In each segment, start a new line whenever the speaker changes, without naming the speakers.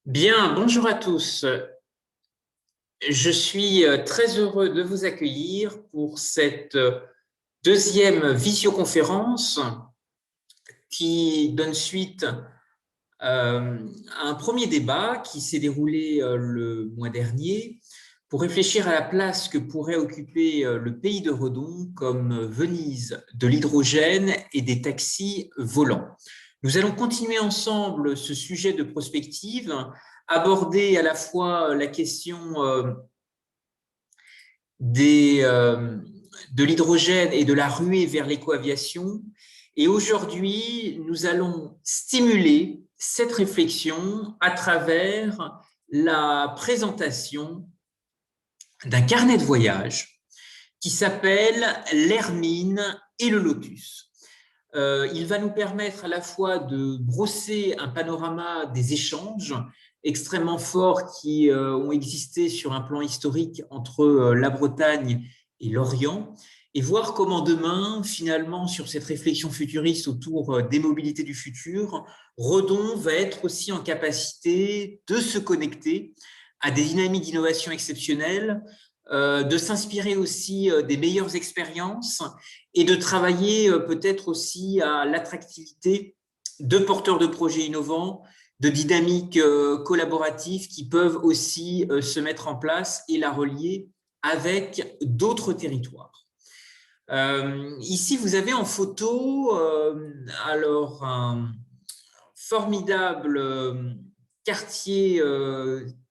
Bien, bonjour à tous. Je suis très heureux de vous accueillir pour cette deuxième visioconférence qui donne suite à un premier débat qui s'est déroulé le mois dernier pour réfléchir à la place que pourrait occuper le pays de Redon comme Venise de l'hydrogène et des taxis volants. Nous allons continuer ensemble ce sujet de prospective, aborder à la fois la question des, de l'hydrogène et de la ruée vers l'écoaviation. Et aujourd'hui, nous allons stimuler cette réflexion à travers la présentation d'un carnet de voyage qui s'appelle l'Hermine et le Lotus. Il va nous permettre à la fois de brosser un panorama des échanges extrêmement forts qui ont existé sur un plan historique entre la Bretagne et l'Orient, et voir comment demain, finalement, sur cette réflexion futuriste autour des mobilités du futur, Redon va être aussi en capacité de se connecter à des dynamiques d'innovation exceptionnelles, de s'inspirer aussi des meilleures expériences et de travailler peut-être aussi à l'attractivité de porteurs de projets innovants, de dynamiques collaboratives qui peuvent aussi se mettre en place et la relier avec d'autres territoires. Ici, vous avez en photo alors un formidable quartier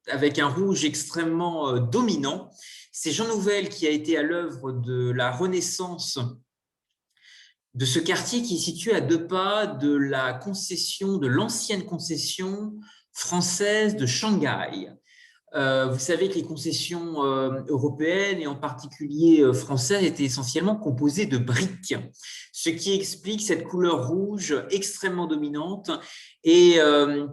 avec un rouge extrêmement dominant. C'est Jean Nouvel qui a été à l'œuvre de la renaissance de ce quartier qui est situé à deux pas de la concession, de l'ancienne concession française de Shanghai. Vous savez que les concessions européennes et en particulier françaises étaient essentiellement composées de briques, ce qui explique cette couleur rouge extrêmement dominante et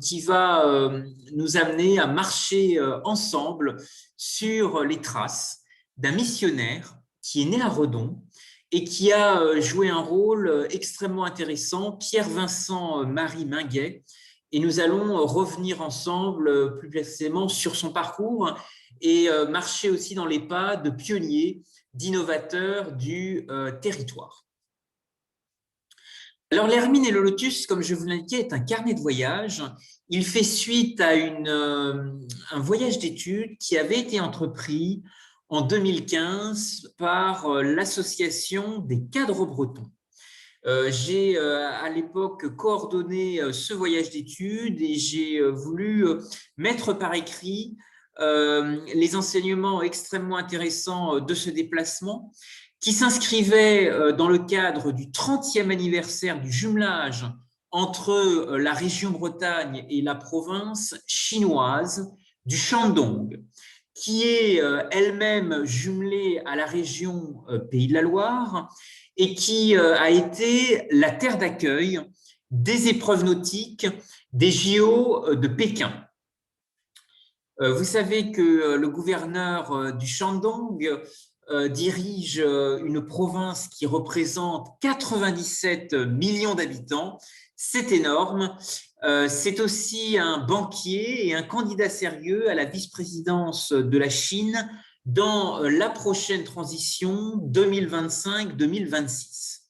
qui va nous amener à marcher ensemble sur les traces d'un missionnaire qui est né à Redon et qui a joué un rôle extrêmement intéressant, Pierre-Vincent Marie Minguet, et nous allons revenir ensemble plus précisément sur son parcours et marcher aussi dans les pas de pionniers, d'innovateurs du territoire. Alors, l'Hermine et le Lotus, comme je vous l'indiquais, est un carnet de voyage. Il fait suite à un voyage d'études qui avait été entrepris en 2015 par l'association des cadres bretons. J'ai à l'époque coordonné ce voyage d'études et j'ai voulu mettre par écrit les enseignements extrêmement intéressants de ce déplacement qui s'inscrivait dans le cadre du 30e anniversaire du jumelage entre la région Bretagne et la province chinoise du Shandong, qui est elle-même jumelée à la région Pays de la Loire et qui a été la terre d'accueil des épreuves nautiques des JO de Pékin. Vous savez que le gouverneur du Shandong dirige une province qui représente 97 millions d'habitants. C'est énorme. C'est aussi un banquier et un candidat sérieux à la vice-présidence de la Chine dans la prochaine transition 2025-2026.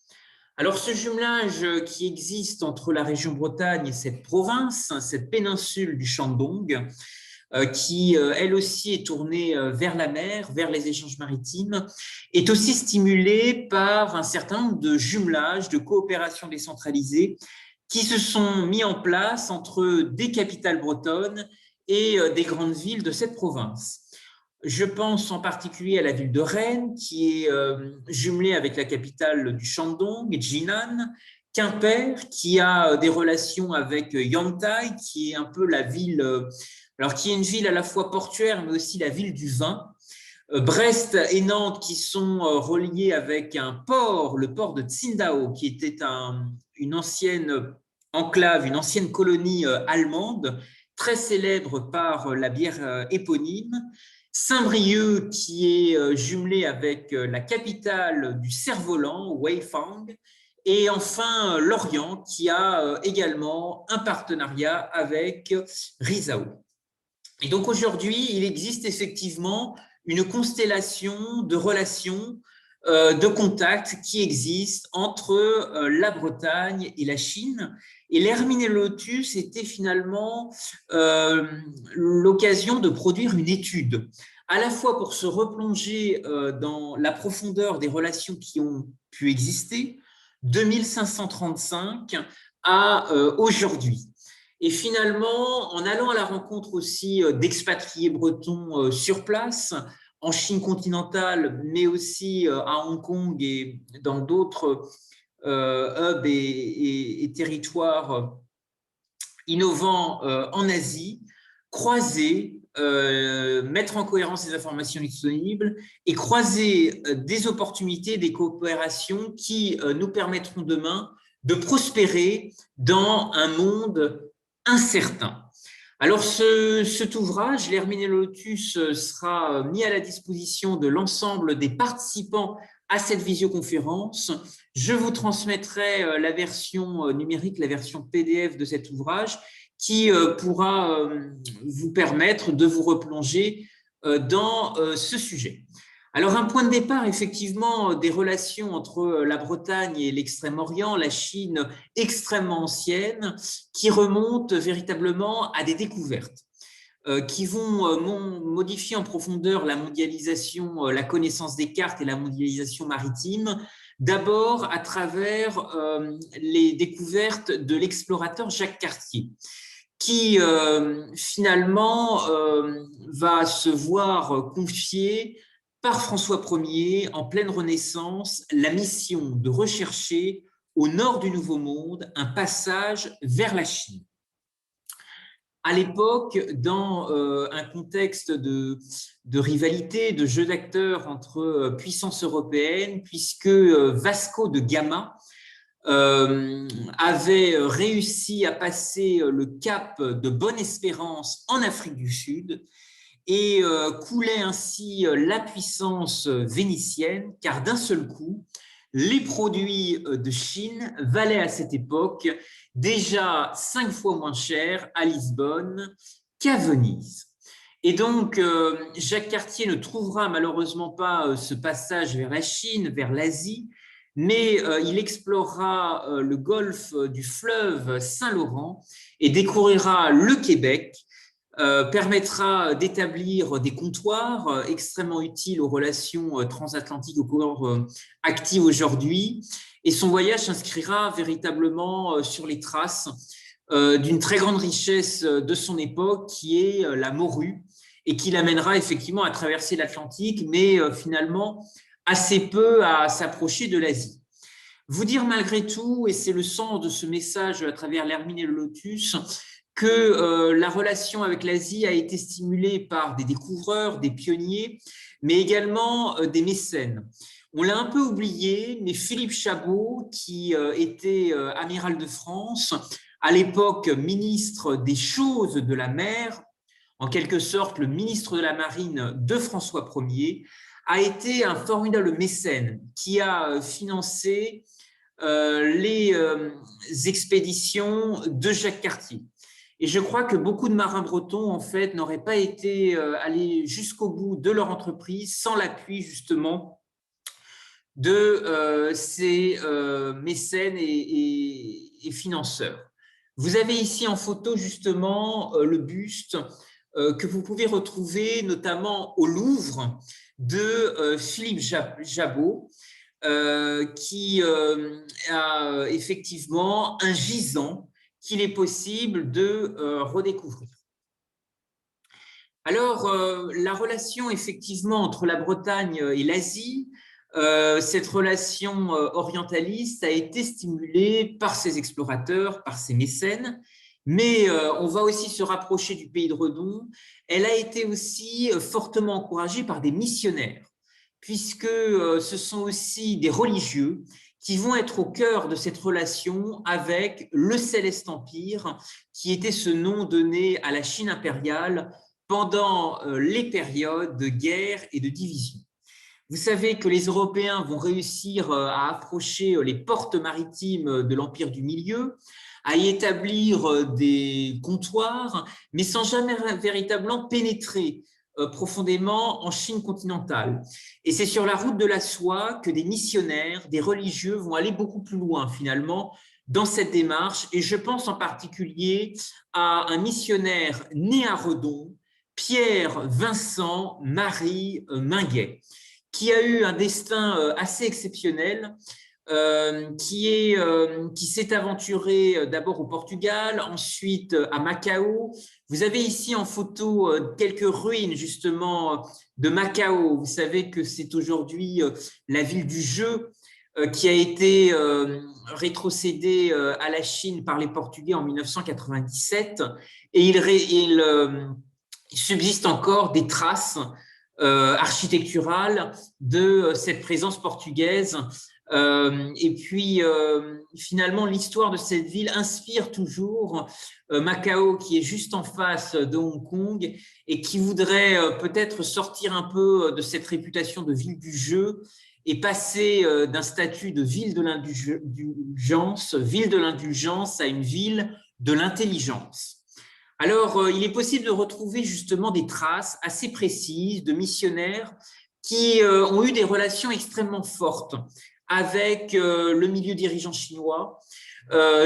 Alors, ce jumelage qui existe entre la région Bretagne et cette province, cette péninsule du Shandong, qui elle aussi est tournée vers la mer, vers les échanges maritimes, est aussi stimulée par un certain nombre de jumelages, de coopérations décentralisées qui se sont mis en place entre des capitales bretonnes et des grandes villes de cette province. Je pense en particulier à la ville de Rennes, qui est jumelée avec la capitale du Shandong, Jinan, Quimper, qui a des relations avec Yantai, qui est un peu la ville, alors qui est une ville à la fois portuaire, mais aussi la ville du vin. Brest et Nantes qui sont reliés avec un port, le port de Tsingtao, qui était une ancienne enclave, une ancienne colonie allemande, très célèbre par la bière éponyme. Saint-Brieuc qui est jumelé avec la capitale du cerf-volant, Weifang, et enfin Lorient qui a également un partenariat avec Rizhao. Et donc aujourd'hui, il existe effectivement une constellation de relations, de contacts qui existent entre la Bretagne et la Chine. Et l'Hermine Lotus était finalement l'occasion de produire une étude, à la fois pour se replonger dans la profondeur des relations qui ont pu exister, de 1535 à aujourd'hui. Et finalement, en allant à la rencontre aussi d'expatriés bretons sur place, en Chine continentale, mais aussi à Hong Kong et dans d'autres hubs et territoires innovants en Asie, croiser, mettre en cohérence les informations disponibles et croiser des opportunités, des coopérations qui nous permettront demain de prospérer dans un monde incertain. Alors, cet ouvrage, l'Hermine Lotus, sera mis à la disposition de l'ensemble des participants à cette visioconférence. Je vous transmettrai la version numérique, la version PDF de cet ouvrage qui pourra vous permettre de vous replonger dans ce sujet. Alors, un point de départ, effectivement, des relations entre la Bretagne et l'Extrême-Orient, la Chine extrêmement ancienne, qui remonte véritablement à des découvertes qui vont modifier en profondeur la mondialisation, la connaissance des cartes et la mondialisation maritime, d'abord à travers les découvertes de l'explorateur Jacques Cartier, qui finalement va se voir confier par François Ier, en pleine Renaissance, la mission de rechercher au nord du Nouveau Monde un passage vers la Chine. À l'époque, dans un contexte de rivalité, de jeu d'acteurs entre puissances européennes, puisque Vasco de Gama avait réussi à passer le cap de Bonne-Espérance en Afrique du Sud et coulait ainsi la puissance vénitienne, car d'un seul coup, les produits de Chine valaient à cette époque déjà 5 fois moins cher à Lisbonne qu'à Venise. Et donc, Jacques Cartier ne trouvera malheureusement pas ce passage vers la Chine, vers l'Asie, mais il explorera le golfe du fleuve Saint-Laurent et découvrira le Québec, permettra d'établir des comptoirs extrêmement utiles aux relations transatlantiques encore actives aujourd'hui. Et son voyage s'inscrira véritablement sur les traces d'une très grande richesse de son époque, qui est la morue, et qui l'amènera effectivement à traverser l'Atlantique, mais finalement assez peu à s'approcher de l'Asie. Vous dire malgré tout, et c'est le sens de ce message à travers l'Hermine et le Lotus, que la relation avec l'Asie a été stimulée par des découvreurs, des pionniers, mais également des mécènes. On l'a un peu oublié, mais Philippe Chabot, qui était amiral de France, à l'époque ministre des choses de la mer, en quelque sorte le ministre de la Marine de François Ier, a été un formidable mécène qui a financé les expéditions de Jacques Cartier. Et je crois que beaucoup de marins bretons, en fait, n'auraient pas été allés jusqu'au bout de leur entreprise sans l'appui, justement, de ces mécènes et financeurs. Vous avez ici en photo, justement, le buste que vous pouvez retrouver notamment au Louvre de Philippe Chabot, qui a effectivement un gisant qu'il est possible de redécouvrir. Alors, la relation effectivement entre la Bretagne et l'Asie, cette relation orientaliste a été stimulée par ces explorateurs, par ces mécènes, mais on va aussi se rapprocher du pays de Redon. Elle a été aussi fortement encouragée par des missionnaires, puisque ce sont aussi des religieux qui vont être au cœur de cette relation avec le Céleste Empire, qui était ce nom donné à la Chine impériale pendant les périodes de guerre et de division. Vous savez que les Européens vont réussir à approcher les portes maritimes de l'Empire du Milieu, à y établir des comptoirs, mais sans jamais véritablement pénétrer profondément en Chine continentale. Et c'est sur la route de la soie que des missionnaires, des religieux vont aller beaucoup plus loin finalement dans cette démarche. Et je pense en particulier à un missionnaire né à Redon, Pierre Vincent Marie Minguet, qui a eu un destin assez exceptionnel, qui s'est aventuré d'abord au Portugal, ensuite à Macao. Vous avez ici en photo quelques ruines justement de Macao. Vous savez que c'est aujourd'hui la ville du jeu qui a été rétrocédée à la Chine par les Portugais en 1997. Et il subsiste encore des traces architecturales de cette présence portugaise. Et puis, finalement, l'histoire de cette ville inspire toujours Macao, qui est juste en face de Hong Kong et qui voudrait peut-être sortir un peu de cette réputation de ville du jeu et passer d'un statut de ville de l'indulgence à une ville de l'intelligence. Alors, il est possible de retrouver justement des traces assez précises de missionnaires qui ont eu des relations extrêmement fortes avec le milieu dirigeant chinois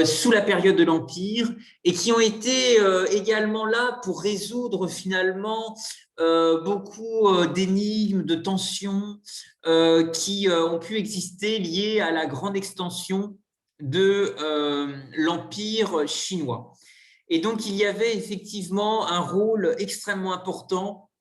sous la période de l'Empire et qui ont été également là pour résoudre finalement beaucoup d'énigmes, de tensions qui ont pu exister liées à la grande extension de l'Empire chinois. Et donc, il y avait effectivement un rôle extrêmement important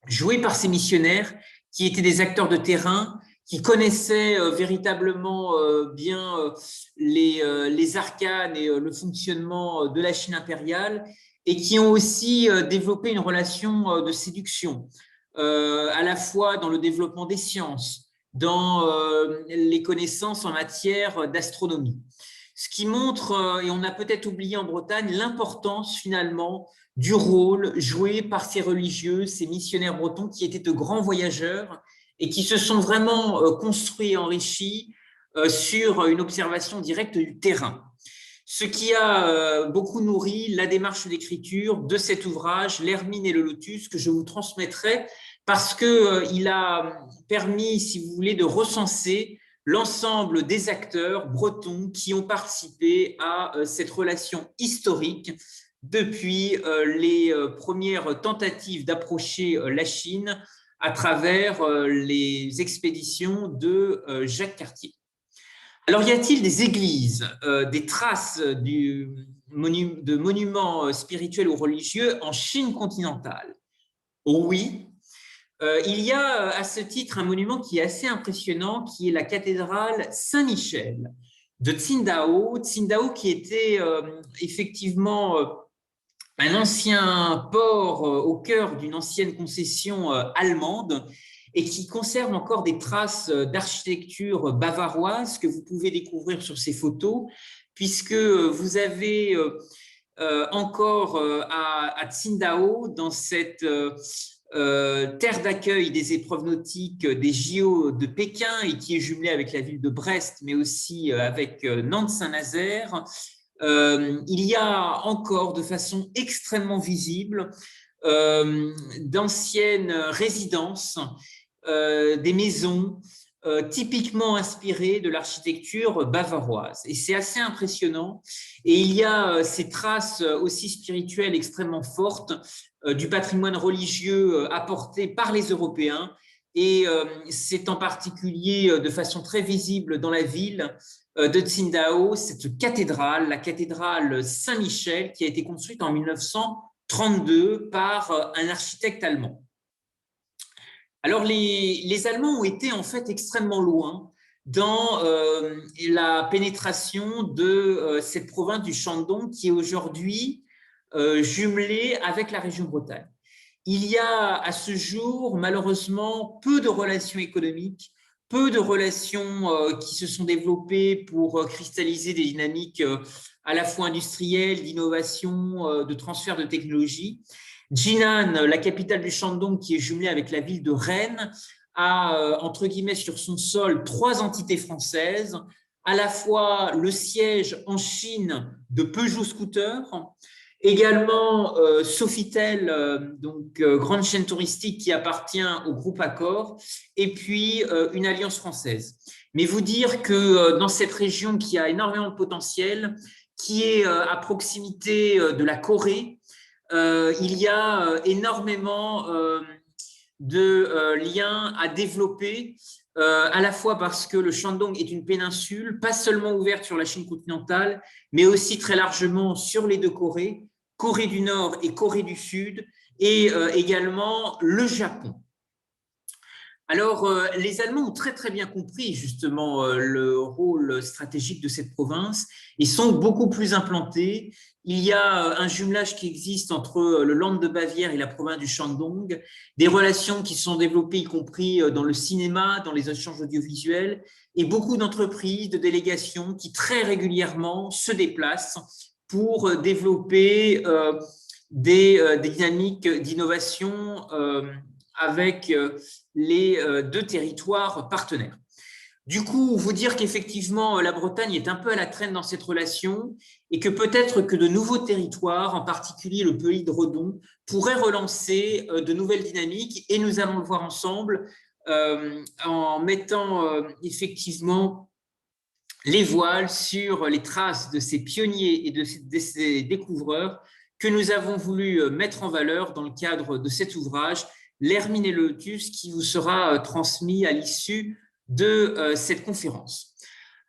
joué par ces missionnaires qui étaient des acteurs de terrain, qui connaissaient véritablement bien les arcanes et le fonctionnement de la Chine impériale et qui ont aussi développé une relation de séduction, à la fois dans le développement des sciences, dans les connaissances en matière d'astronomie. Ce qui montre, et on a peut-être oublié en Bretagne, l'importance finalement du rôle joué par ces religieux, ces missionnaires bretons qui étaient de grands voyageurs et qui se sont vraiment construits et enrichis sur une observation directe du terrain. Ce qui a beaucoup nourri la démarche d'écriture de cet ouvrage, L'Hermine et le Lotus, que je vous transmettrai parce qu'il a permis, si vous voulez, de recenser l'ensemble des acteurs bretons qui ont participé à cette relation historique depuis les premières tentatives d'approcher la Chine à travers les expéditions de Jacques Cartier. Alors, y a-t-il des églises, des traces de monuments spirituels ou religieux en Chine continentale? Oui. Il y a à ce titre un monument qui est assez impressionnant, qui est la cathédrale Saint-Michel de Tsingtao. Tsingtao qui était effectivement un ancien port au cœur d'une ancienne concession allemande et qui conserve encore des traces d'architecture bavaroise que vous pouvez découvrir sur ces photos, puisque vous avez encore à Tsingtao, dans cette terre d'accueil des épreuves nautiques des JO de Pékin et qui est jumelée avec la ville de Brest, mais aussi avec Nantes-Saint-Nazaire, il y a encore de façon extrêmement visible d'anciennes résidences, des maisons typiquement inspirées de l'architecture bavaroise. Et c'est assez impressionnant. Et il y a ces traces aussi spirituelles extrêmement fortes du patrimoine religieux apporté par les Européens. Et c'est en particulier de façon très visible dans la ville de Tsingtao, cette cathédrale, la cathédrale Saint-Michel, qui a été construite en 1932 par un architecte allemand. Alors, les Allemands ont été en fait extrêmement loin dans la pénétration de cette province du Shandong qui est aujourd'hui jumelée avec la région Bretagne. Il y a à ce jour malheureusement peu de relations économiques, peu de relations qui se sont développées pour cristalliser des dynamiques à la fois industrielles, d'innovation, de transfert de technologie. Jinan, la capitale du Shandong, qui est jumelée avec la ville de Rennes, a, entre guillemets, sur son sol, 3 entités françaises, à la fois le siège en Chine de Peugeot Scooter, également Sofitel, grande chaîne touristique qui appartient au groupe Accor, et puis une alliance française. Mais vous dire que dans cette région qui a énormément de potentiel, qui est à proximité de la Corée, il y a énormément de liens à développer, à la fois parce que le Shandong est une péninsule, pas seulement ouverte sur la Chine continentale, mais aussi très largement sur les deux Corées, Corée du Nord et Corée du Sud, et également le Japon. Alors, les Allemands ont très très bien compris justement le rôle stratégique de cette province et sont beaucoup plus implantés. Il y a un jumelage qui existe entre le Land de Bavière et la province du Shandong, des relations qui sont développées, y compris dans le cinéma, dans les échanges audiovisuels, et beaucoup d'entreprises, de délégations qui très régulièrement se déplacent pour développer des dynamiques d'innovation avec les deux territoires partenaires. Du coup, vous dire qu'effectivement, la Bretagne est un peu à la traîne dans cette relation et que peut-être que de nouveaux territoires, en particulier le pays de Redon, pourraient relancer de nouvelles dynamiques et nous allons le voir ensemble en mettant effectivement les voiles sur les traces de ces pionniers et de ces découvreurs que nous avons voulu mettre en valeur dans le cadre de cet ouvrage, L'Hermine et le Lotus, qui vous sera transmis à l'issue de cette conférence.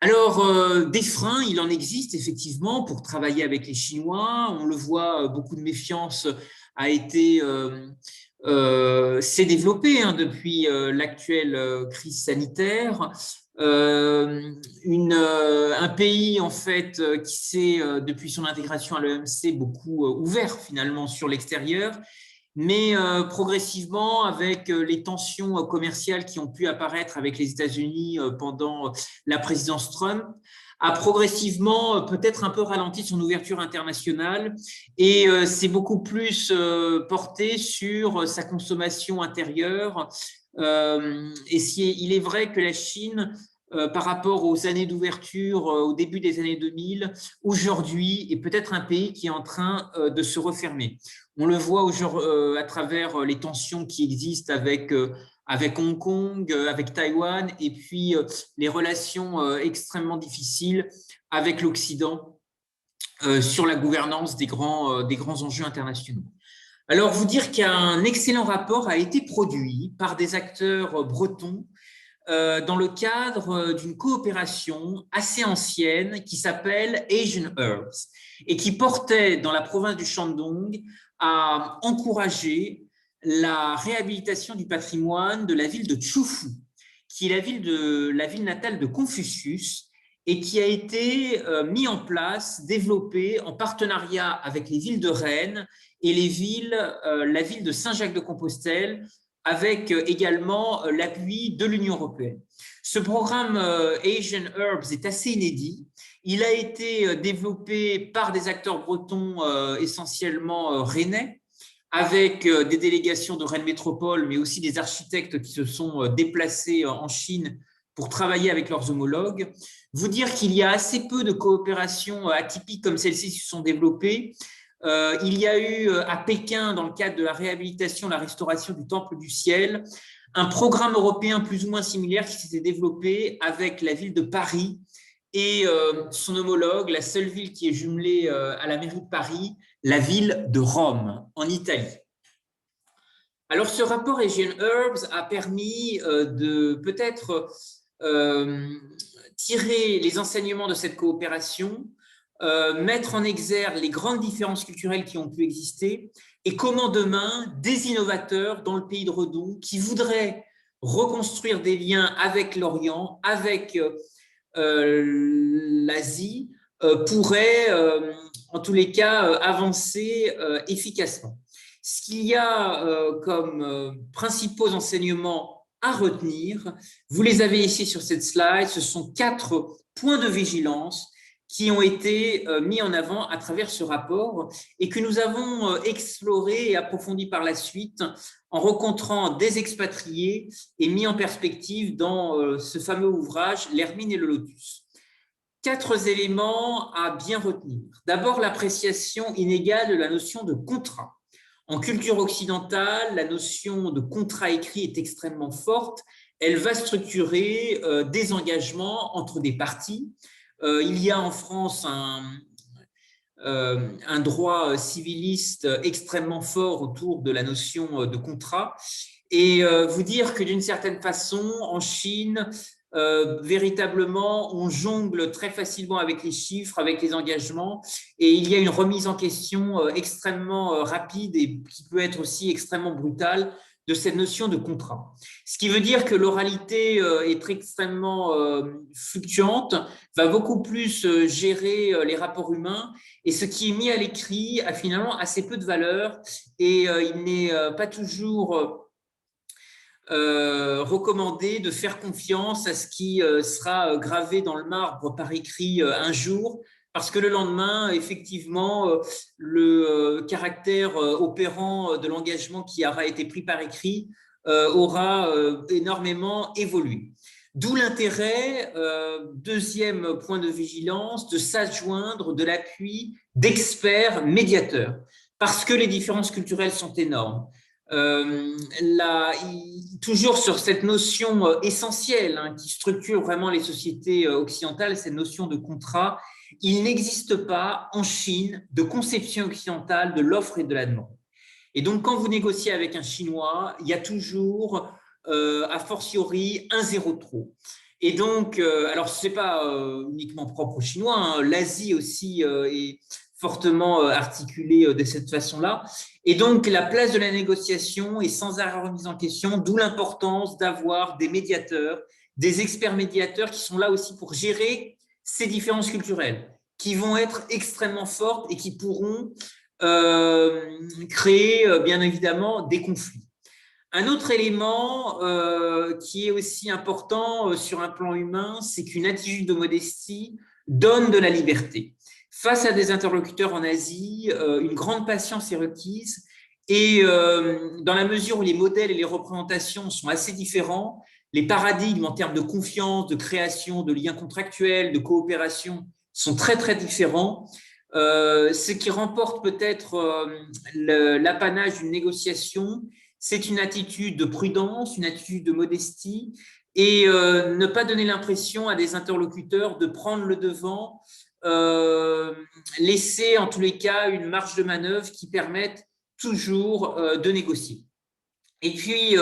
Alors, des freins, il en existe effectivement pour travailler avec les Chinois. On le voit, beaucoup de méfiance s'est développée depuis l'actuelle crise sanitaire. Un pays en fait qui s'est depuis son intégration à l'OMC beaucoup ouvert finalement sur l'extérieur, mais progressivement avec les tensions commerciales qui ont pu apparaître avec les États-Unis pendant la présidence Trump, a progressivement peut-être un peu ralenti son ouverture internationale et s'est beaucoup plus porté sur sa consommation intérieure. Et il est vrai que la Chine, par rapport aux années d'ouverture au début des années 2000, aujourd'hui est peut-être un pays qui est en train de se refermer. On le voit à travers les tensions qui existent avec Hong Kong, avec Taïwan, et puis les relations extrêmement difficiles avec l'Occident sur la gouvernance des grands enjeux internationaux. Alors, vous dire qu'un excellent rapport a été produit par des acteurs bretons dans le cadre d'une coopération assez ancienne qui s'appelle Asian Herbs et qui portait dans la province du Shandong à encourager la réhabilitation du patrimoine de la ville de Chufu, qui est la ville natale de Confucius et qui a été mis en place, développé en partenariat avec les villes de Rennes et la ville de Saint-Jacques-de-Compostelle, avec également l'appui de l'Union européenne. Ce programme Asian Herbs est assez inédit. Il a été développé par des acteurs bretons essentiellement rennais, avec des délégations de Rennes Métropole, mais aussi des architectes qui se sont déplacés en Chine pour travailler avec leurs homologues. Vous dire qu'il y a assez peu de coopérations atypiques comme celle-ci qui se sont développées. Il y a eu à Pékin, dans le cadre de la réhabilitation, la restauration du Temple du Ciel, un programme européen plus ou moins similaire qui s'était développé avec la ville de Paris et son homologue, la seule ville qui est jumelée à la mairie de Paris, la ville de Rome, en Italie. Alors, ce rapport Asian Herbs a permis de peut-être tirer les enseignements de cette coopération, mettre en exergue les grandes différences culturelles qui ont pu exister et comment demain, des innovateurs dans le pays de Redon qui voudraient reconstruire des liens avec l'Orient, avec l'Asie, pourraient en tous les cas avancer efficacement. Ce qu'il y a comme principaux enseignements à retenir, vous les avez ici sur cette slide, ce sont 4 points de vigilance qui ont été mis en avant à travers ce rapport et que nous avons exploré et approfondi par la suite en rencontrant des expatriés et mis en perspective dans ce fameux ouvrage L'Hermine et le Lotus. 4 éléments à bien retenir. D'abord, l'appréciation inégale de la notion de contrat. En culture occidentale, la notion de contrat écrit est extrêmement forte. Elle va structurer des engagements entre des parties. Il y a en France un droit civiliste extrêmement fort autour de la notion de contrat. Et vous dire que d'une certaine façon, en Chine, véritablement, on jongle très facilement avec les chiffres, avec les engagements, et il y a une remise en question extrêmement rapide et qui peut être aussi extrêmement brutale de cette notion de contrat. Ce qui veut dire que l'oralité est extrêmement fluctuante, va beaucoup plus gérer les rapports humains, et ce qui est mis à l'écrit a finalement assez peu de valeur, et il n'est pas toujours recommandé de faire confiance à ce qui sera gravé dans le marbre par écrit un jour, parce que le lendemain, effectivement, le caractère opérant de l'engagement qui aura été pris par écrit aura énormément évolué. D'où l'intérêt, deuxième point de vigilance, de s'adjoindre de l'appui d'experts médiateurs, parce que les différences culturelles sont énormes. Toujours sur cette notion essentielle qui structure vraiment les sociétés occidentales, cette notion de contrat, il n'existe pas en Chine de conception occidentale de l'offre et de la demande. Et donc, quand vous négociez avec un Chinois, il y a toujours, a fortiori, un zéro trop. Et donc, alors ce n'est pas uniquement propre aux Chinois, l'Asie aussi est fortement articulée de cette façon-là. Et donc, la place de la négociation est sans arrêt remise en question, d'où l'importance d'avoir des médiateurs, des experts médiateurs qui sont là aussi pour gérer ces différences culturelles, qui vont être extrêmement fortes et qui pourront créer, bien évidemment, des conflits. Un autre élément qui est aussi important sur un plan humain, c'est qu'une attitude de modestie donne de la liberté. Face à des interlocuteurs en Asie, une grande patience est requise et dans la mesure où les modèles et les représentations sont assez différents, les paradigmes en termes de confiance, de création, de liens contractuels, de coopération sont très très différents. Ce qui remporte peut-être l'apanage d'une négociation, c'est une attitude de prudence, une attitude de modestie et ne pas donner l'impression à des interlocuteurs de prendre le devant, laisser en tous les cas une marge de manœuvre qui permette toujours de négocier. Et puis,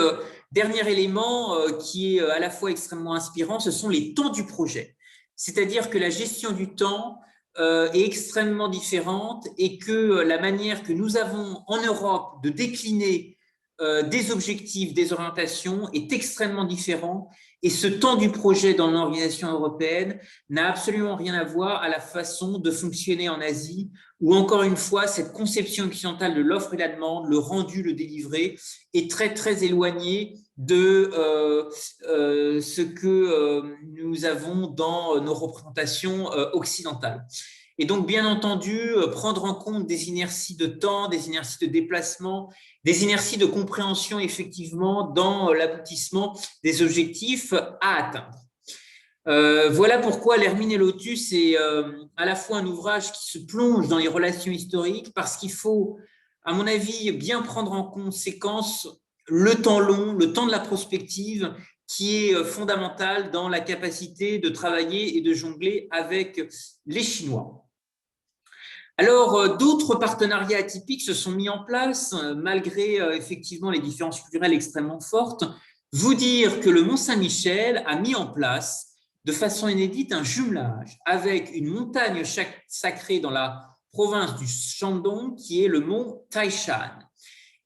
dernier élément qui est à la fois extrêmement inspirant, ce sont les temps du projet. C'est-à-dire que la gestion du temps est extrêmement différente et que la manière que nous avons en Europe de décliner des objectifs, des orientations est extrêmement différent. Et ce temps du projet dans l'organisation européenne n'a absolument rien à voir à la façon de fonctionner en Asie, où encore une fois, cette conception occidentale de l'offre et la demande, le rendu, le délivré, est très, très éloigné de ce que nous avons dans nos représentations occidentales. Et donc, bien entendu, prendre en compte des inerties de temps, des inerties de déplacement, des inerties de compréhension, effectivement, dans l'aboutissement des objectifs à atteindre. Voilà pourquoi l'Hermine et Lotus est à la fois un ouvrage qui se plonge dans les relations historiques, parce qu'il faut, à mon avis, bien prendre en conséquence le temps long, le temps de la prospective, qui est fondamental dans la capacité de travailler et de jongler avec les Chinois. Alors, d'autres partenariats atypiques se sont mis en place, malgré effectivement les différences culturelles extrêmement fortes. Vous dire que le Mont-Saint-Michel a mis en place de façon inédite un jumelage avec une montagne sacrée dans la province du Shandong, qui est le mont Taishan.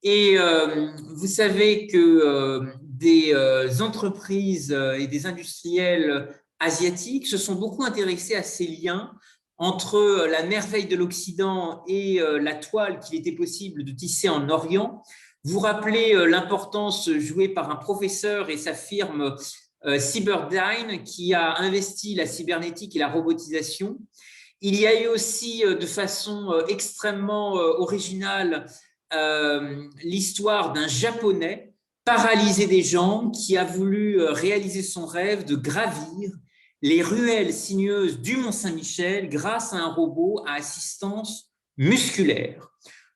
Et vous savez que des entreprises et des industriels asiatiques se sont beaucoup intéressés à ces liens entre la merveille de l'Occident et la toile qu'il était possible de tisser en Orient. Vous rappelez l'importance jouée par un professeur et sa firme Cyberdyne qui a investi la cybernétique et la robotisation. Il y a eu aussi de façon extrêmement originale l'histoire d'un Japonais paralysé des jambes qui a voulu réaliser son rêve de gravir les ruelles sinueuses du Mont-Saint-Michel grâce à un robot à assistance musculaire.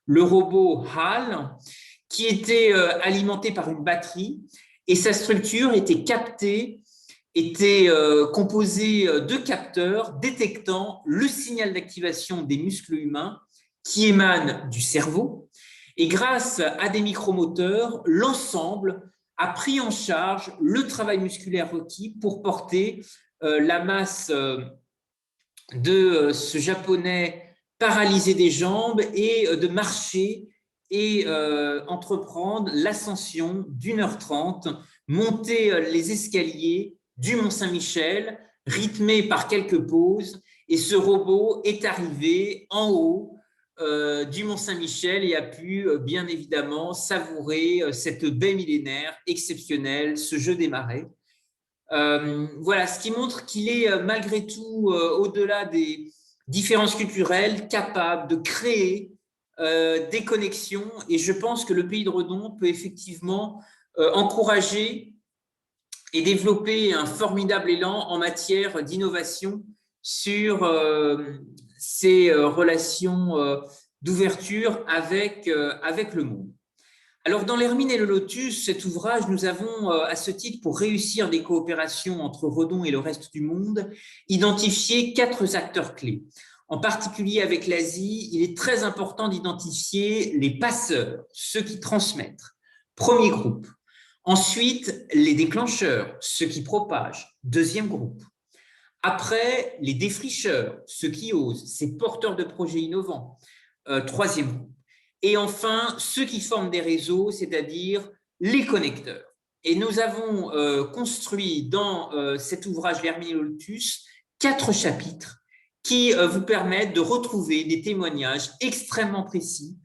Le robot HAL, qui était alimenté par une batterie, et sa structure était composée de capteurs détectant le signal d'activation des muscles humains qui émanent du cerveau. Et grâce à des micromoteurs, l'ensemble a pris en charge le travail musculaire requis pour porter la masse de ce japonais paralysé des jambes et de marcher et entreprendre l'ascension d'1h30, monter les escaliers du Mont-Saint-Michel, rythmé par quelques pauses, et ce robot est arrivé en haut du Mont-Saint-Michel et a pu bien évidemment savourer cette baie millénaire exceptionnelle, ce jeu des marais. Voilà, ce qui montre qu'il est malgré tout, au-delà des différences culturelles, capable de créer des connexions. Et je pense que le pays de Redon peut effectivement encourager et développer un formidable élan en matière d'innovation sur ces relations d'ouverture avec le monde. Alors, dans l'Hermine et le Lotus, cet ouvrage, nous avons, à ce titre, pour réussir des coopérations entre Redon et le reste du monde, identifié 4 acteurs clés. En particulier avec l'Asie, il est très important d'identifier les passeurs, ceux qui transmettent. Premier groupe. Ensuite, les déclencheurs, ceux qui propagent. Deuxième groupe. Après, les défricheurs, ceux qui osent, ces porteurs de projets innovants. Troisième groupe. Et enfin, ceux qui forment des réseaux, c'est-à-dire les connecteurs. Et nous avons construit dans cet ouvrage l'Hermine et le Lotus 4 chapitres qui vous permettent de retrouver des témoignages extrêmement précis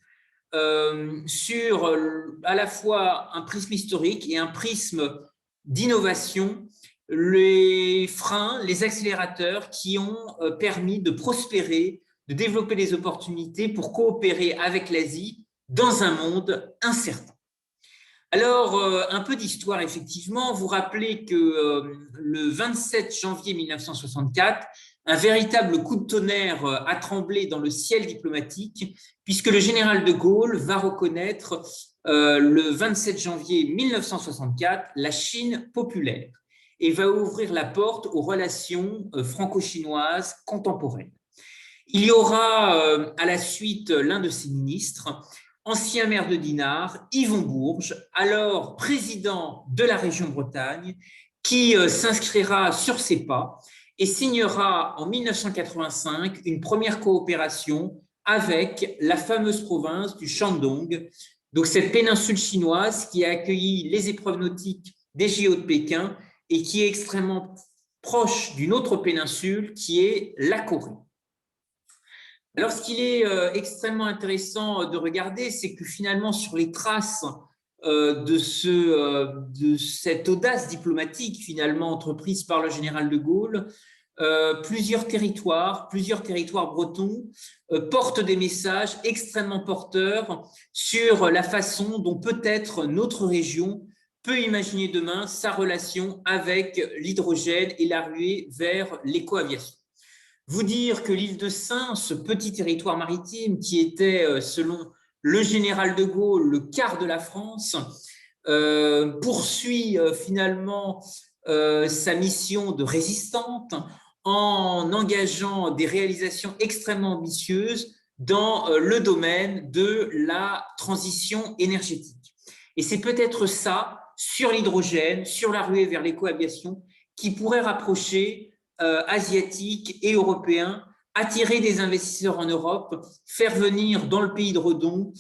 sur à la fois un prisme historique et un prisme d'innovation, les freins, les accélérateurs qui ont permis de prospérer, de développer des opportunités pour coopérer avec l'Asie dans un monde incertain. Alors, un peu d'histoire, effectivement. Vous rappelez que le 27 janvier 1964, un véritable coup de tonnerre a tremblé dans le ciel diplomatique, puisque le général de Gaulle va reconnaître le 27 janvier 1964 la Chine populaire et va ouvrir la porte aux relations franco-chinoises contemporaines. Il y aura à la suite l'un de ses ministres, ancien maire de Dinard, Yvon Bourges, alors président de la région Bretagne, qui s'inscrira sur ses pas et signera en 1985 une première coopération avec la fameuse province du Shandong, donc cette péninsule chinoise qui a accueilli les épreuves nautiques des JO de Pékin et qui est extrêmement proche d'une autre péninsule qui est la Corée. Alors, ce qu'il est extrêmement intéressant de regarder, c'est que finalement, sur les traces de cette audace diplomatique finalement entreprise par le général de Gaulle, plusieurs territoires bretons portent des messages extrêmement porteurs sur la façon dont peut-être notre région peut imaginer demain sa relation avec l'hydrogène et la ruée vers l'écoaviation. Vous dire que l'île de Sein, ce petit territoire maritime qui était, selon le général de Gaulle, le quart de la France, poursuit finalement sa mission de résistante en engageant des réalisations extrêmement ambitieuses dans le domaine de la transition énergétique. Et c'est peut-être ça, sur l'hydrogène, sur la ruée vers l'écoaviation, qui pourrait rapprocher asiatiques et européens, attirer des investisseurs en Europe, faire venir dans le pays de Redon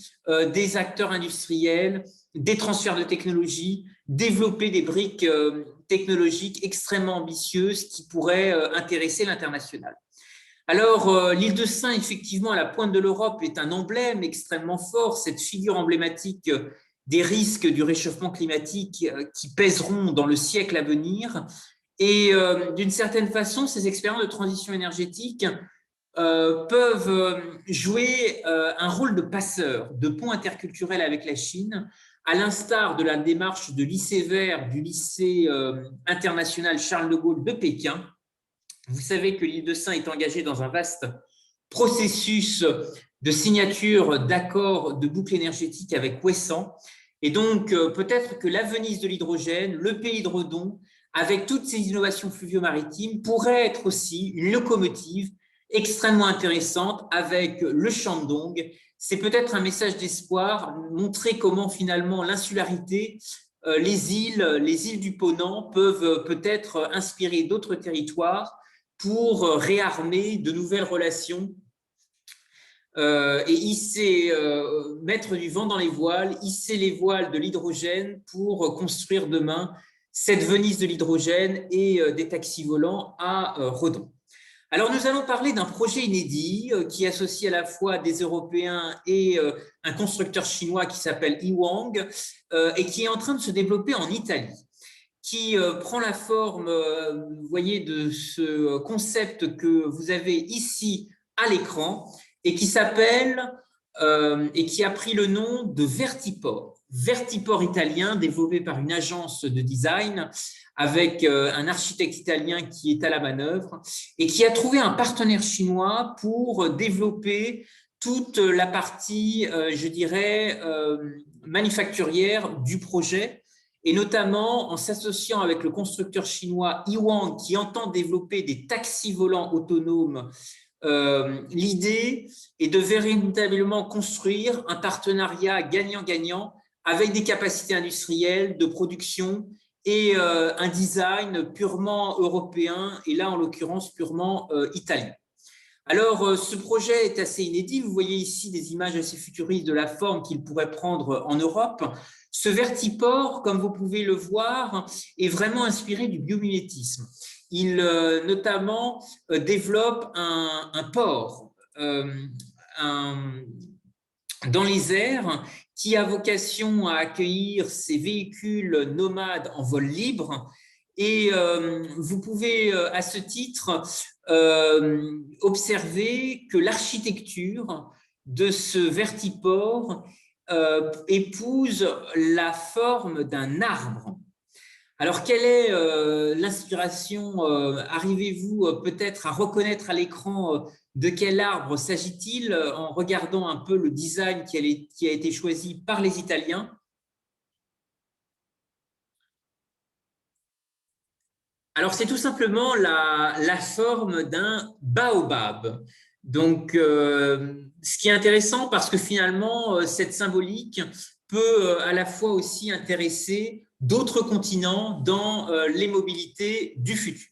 des acteurs industriels, des transferts de technologies, développer des briques technologiques extrêmement ambitieuses qui pourraient intéresser l'international. Alors, l'île de Sein, effectivement, à la pointe de l'Europe, est un emblème extrêmement fort, cette figure emblématique des risques du réchauffement climatique qui pèseront dans le siècle à venir. Et d'une certaine façon, ces expériences de transition énergétique peuvent jouer un rôle de passeur, de pont interculturel avec la Chine, à l'instar de la démarche de lycée vert du lycée international Charles de Gaulle de Pékin, Vous savez que l'île de Sein est engagée dans un vaste processus de signature d'accords de boucle énergétique avec Ouessant. Et donc, peut-être que la Venise de l'hydrogène, le pays de Redon, avec toutes ces innovations fluvio-maritimes, pourrait être aussi une locomotive extrêmement intéressante avec le Shandong. C'est peut-être un message d'espoir, montrer comment finalement l'insularité, les îles du Ponant peuvent peut-être inspirer d'autres territoires pour réarmer de nouvelles relations et mettre du vent dans les voiles, hisser les voiles de l'hydrogène pour construire demain cette Venise de l'hydrogène et des taxis volants à Redon. Alors, nous allons parler d'un projet inédit qui associe à la fois des Européens et un constructeur chinois qui s'appelle Ewang et qui est en train de se développer en Italie, qui prend la forme, vous voyez, de ce concept que vous avez ici à l'écran et qui s'appelle et qui a pris le nom de Vertiport. Vertiport italien, développé par une agence de design avec un architecte italien qui est à la manœuvre et qui a trouvé un partenaire chinois pour développer toute la partie, je dirais, manufacturière du projet, et notamment en s'associant avec le constructeur chinois Iwang qui entend développer des taxis volants autonomes. L'idée est de véritablement construire un partenariat gagnant-gagnant avec des capacités industrielles de production et un design purement européen et là en l'occurrence purement italien. Alors, ce projet est assez inédit. Vous voyez ici des images assez futuristes de la forme qu'il pourrait prendre en Europe. Ce Vertiport, comme vous pouvez le voir, est vraiment inspiré du biomimétisme. Il notamment développe un port dans les airs qui a vocation à accueillir ces véhicules nomades en vol libre. Et vous pouvez, à ce titre, observer que l'architecture de ce Vertiport épouse la forme d'un arbre. Alors, quelle est l'inspiration? Arrivez-vous peut-être à reconnaître à l'écran de quel arbre s'agit-il en regardant un peu le design qui a été choisi par les Italiens? Alors, c'est tout simplement la forme d'un baobab. Donc, ce qui est intéressant parce que finalement, cette symbolique peut à la fois aussi intéresser d'autres continents dans les mobilités du futur.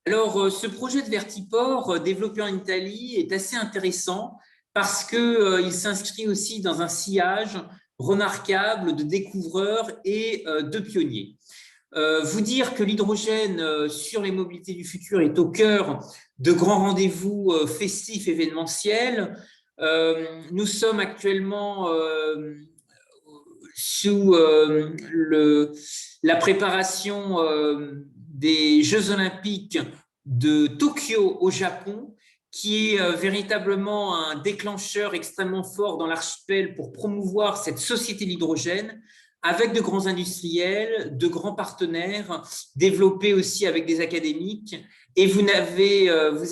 Alors, ce projet de Vertiport développé en Italie est assez intéressant parce qu'il s'inscrit aussi dans un sillage remarquable de découvreurs et de pionniers. Vous dire que l'hydrogène sur les mobilités du futur est au cœur de grands rendez-vous festifs événementiels. Nous sommes actuellement sous la préparation des Jeux olympiques de Tokyo au Japon, qui est véritablement un déclencheur extrêmement fort dans l'archipel pour promouvoir cette société de l'hydrogène, avec de grands industriels, de grands partenaires, développés aussi avec des académiques. Et vous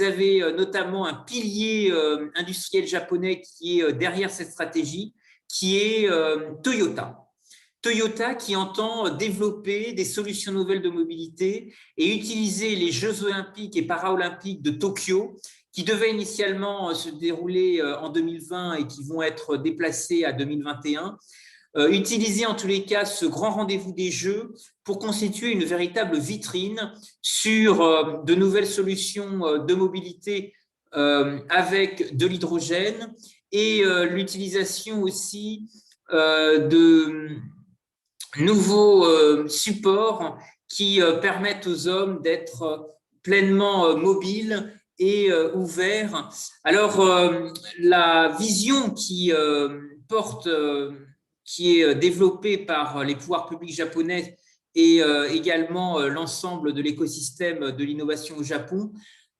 avez notamment un pilier industriel japonais qui est derrière cette stratégie, qui est Toyota. Toyota qui entend développer des solutions nouvelles de mobilité et utiliser les Jeux olympiques et paralympiques de Tokyo, qui devaient initialement se dérouler en 2020 et qui vont être déplacés à 2021, utiliser en tous les cas ce grand rendez-vous des Jeux pour constituer une véritable vitrine sur de nouvelles solutions de mobilité avec de l'hydrogène et l'utilisation aussi de nouveaux supports qui permettent aux hommes d'être pleinement mobiles et ouverts. Alors, la vision qui porte qui est développé par les pouvoirs publics japonais et également l'ensemble de l'écosystème de l'innovation au Japon,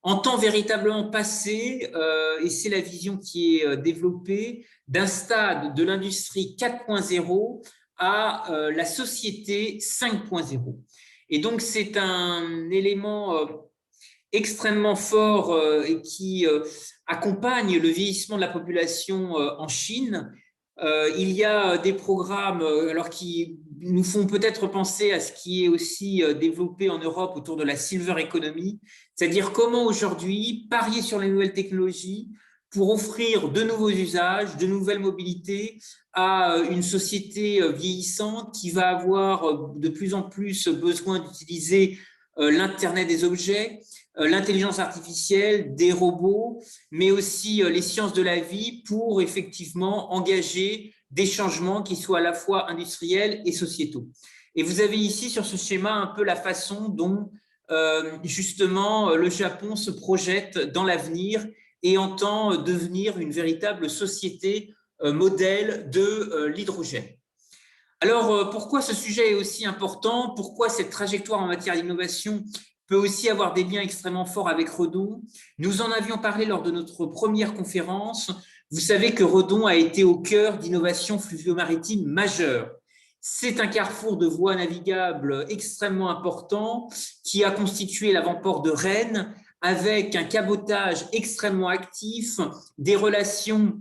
entend véritablement passer, et c'est la vision qui est développée, d'un stade de l'industrie 4.0 à la société 5.0. Et donc, c'est un élément extrêmement fort et qui accompagne le vieillissement de la population en Chine. Il y a des programmes alors qui nous font peut-être penser à ce qui est aussi développé en Europe autour de la silver economy, c'est-à-dire comment aujourd'hui parier sur les nouvelles technologies pour offrir de nouveaux usages, de nouvelles mobilités à une société vieillissante qui va avoir de plus en plus besoin d'utiliser l'Internet des objets, l'intelligence artificielle, des robots, mais aussi les sciences de la vie pour effectivement engager des changements qui soient à la fois industriels et sociétaux. Et vous avez ici sur ce schéma un peu la façon dont justement le Japon se projette dans l'avenir et entend devenir une véritable société modèle de l'hydrogène. Alors, pourquoi ce sujet est aussi important? Pourquoi cette trajectoire en matière d'innovation peut aussi avoir des liens extrêmement forts avec Redon? Nous en avions parlé lors de notre première conférence. Vous savez que Redon a été au cœur d'innovations fluvio-maritimes majeures. C'est un carrefour de voies navigables extrêmement important qui a constitué l'avant-port de Rennes avec un cabotage extrêmement actif, des relations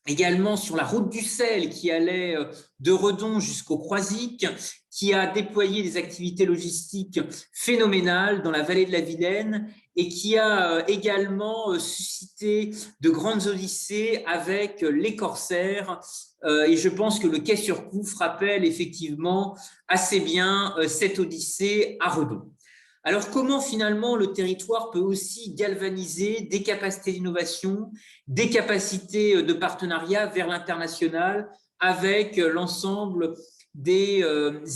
également sur la route du sel qui allait de Redon jusqu'au Croisic, qui a déployé des activités logistiques phénoménales dans la vallée de la Vilaine et qui a également suscité de grandes odyssées avec les corsaires. Et je pense que le quai sur Couffe rappelle effectivement assez bien cette odyssée à Redon. Alors, comment finalement le territoire peut aussi galvaniser des capacités d'innovation, des capacités de partenariat vers l'international avec l'ensemble des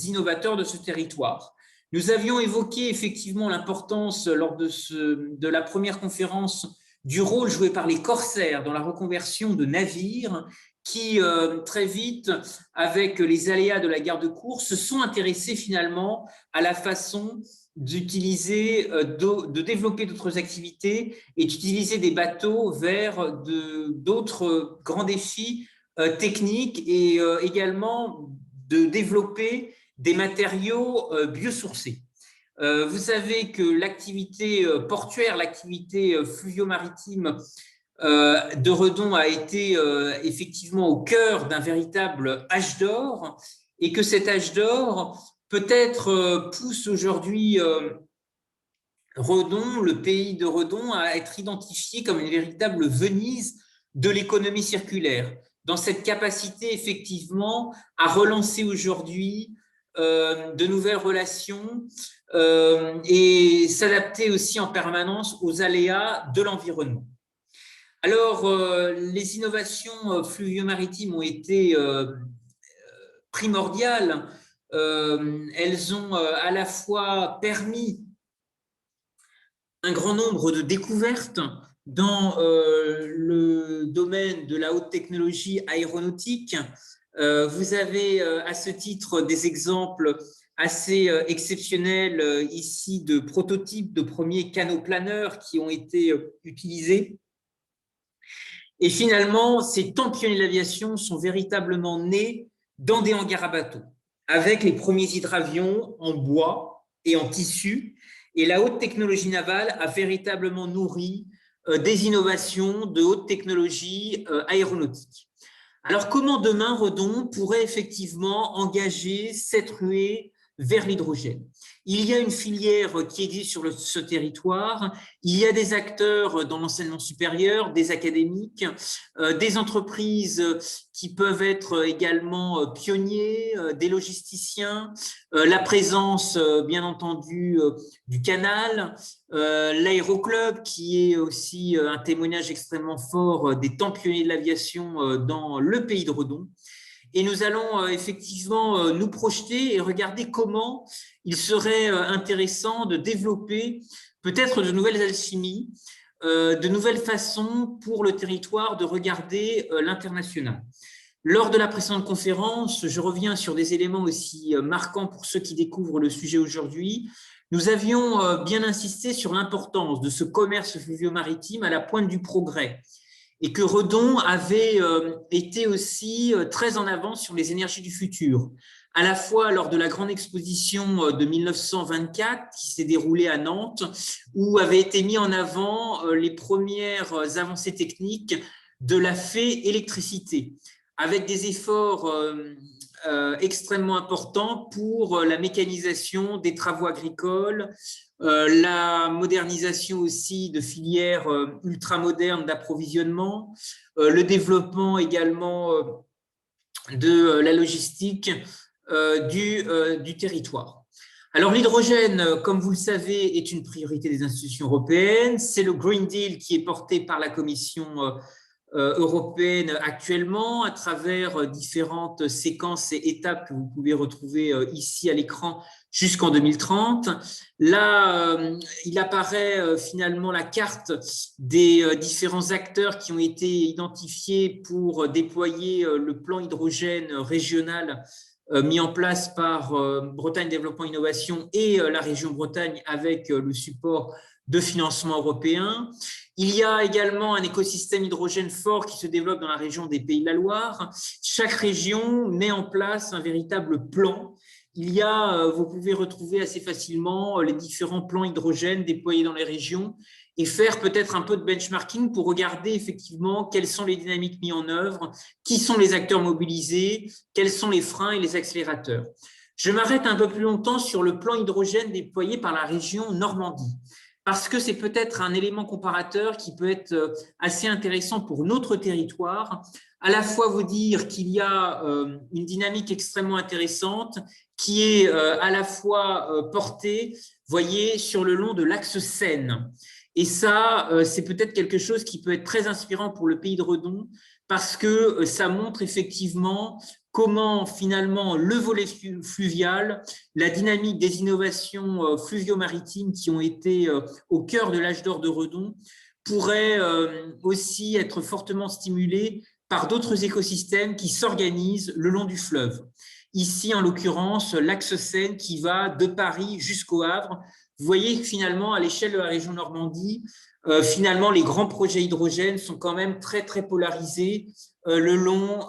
innovateurs de ce territoire? Nous avions évoqué effectivement l'importance lors de la première conférence du rôle joué par les corsaires dans la reconversion de navires qui, très vite, avec les aléas de la guerre de course, se sont intéressés finalement à la façon d'utiliser, de développer d'autres activités et d'utiliser des bateaux vers d'autres grands défis techniques et également de développer des matériaux biosourcés. Vous savez que l'activité portuaire, l'activité fluvio-maritime de Redon a été effectivement au cœur d'un véritable âge d'or et que cet âge d'or peut-être pousse aujourd'hui Redon, le pays de Redon, à être identifié comme une véritable Venise de l'économie circulaire, dans cette capacité effectivement à relancer aujourd'hui de nouvelles relations et s'adapter aussi en permanence aux aléas de l'environnement. Alors, les innovations fluvio-maritimes ont été primordiales. Elles ont à la fois permis un grand nombre de découvertes dans le domaine de la haute technologie aéronautique. Vous avez à ce titre des exemples assez exceptionnels ici de prototypes de premiers canaux-planeurs qui ont été utilisés. Et finalement, ces temps pionniers de l'aviation sont véritablement nés dans des hangars à bateaux, avec les premiers hydravions en bois et en tissu. Et la haute technologie navale a véritablement nourri des innovations de haute technologie aéronautique. Alors, comment demain Redon pourrait effectivement engager cette ruée vers l'hydrogène? Il y a une filière qui existe sur ce territoire, il y a des acteurs dans l'enseignement supérieur, des académiques, des entreprises qui peuvent être également pionniers, des logisticiens, la présence bien entendu du canal, l'aéroclub qui est aussi un témoignage extrêmement fort des temps pionniers de l'aviation dans le pays de Redon. Et nous allons effectivement nous projeter et regarder comment il serait intéressant de développer peut-être de nouvelles alchimies, de nouvelles façons pour le territoire de regarder l'international. Lors de la précédente conférence, je reviens sur des éléments aussi marquants pour ceux qui découvrent le sujet aujourd'hui. Nous avions bien insisté sur l'importance de ce commerce fluvio-maritime à la pointe du progrès, et que Redon avait été aussi très en avance sur les énergies du futur, à la fois lors de la grande exposition de 1924 qui s'est déroulée à Nantes, où avaient été mis en avant les premières avancées techniques de la fée électricité, avec des efforts extrêmement importants pour la mécanisation des travaux agricoles, la modernisation aussi de filières ultramodernes d'approvisionnement, le développement également de la logistique du territoire. Alors l'hydrogène, comme vous le savez, est une priorité des institutions européennes. C'est le Green Deal qui est porté par la Commission européenne actuellement à travers différentes séquences et étapes que vous pouvez retrouver ici à l'écran jusqu'en 2030. Là, il apparaît finalement la carte des différents acteurs qui ont été identifiés pour déployer le plan hydrogène régional mis en place par Bretagne Développement Innovation et la région Bretagne avec le support de financement européen. Il y a également un écosystème hydrogène fort qui se développe dans la région des Pays de la Loire. Chaque région met en place un véritable plan. Vous pouvez retrouver assez facilement les différents plans hydrogène déployés dans les régions et faire peut-être un peu de benchmarking pour regarder effectivement quelles sont les dynamiques mises en œuvre, qui sont les acteurs mobilisés, quels sont les freins et les accélérateurs. Je m'arrête un peu plus longtemps sur le plan hydrogène déployé par la région Normandie, parce que c'est peut-être un élément comparateur qui peut être assez intéressant pour notre territoire, à la fois vous dire qu'il y a une dynamique extrêmement intéressante qui est à la fois portée, voyez, sur le long de l'axe Seine. Et ça, c'est peut-être quelque chose qui peut être très inspirant pour le pays de Redon, parce que ça montre effectivement comment finalement le volet fluvial, la dynamique des innovations fluvio-maritimes qui ont été au cœur de l'âge d'or de Redon, pourrait aussi être fortement stimulé par d'autres écosystèmes qui s'organisent le long du fleuve. Ici, en l'occurrence, l'axe Seine qui va de Paris jusqu'au Havre. Vous voyez que finalement, à l'échelle de la région Normandie, finalement, les grands projets hydrogène sont quand même très, très polarisés le long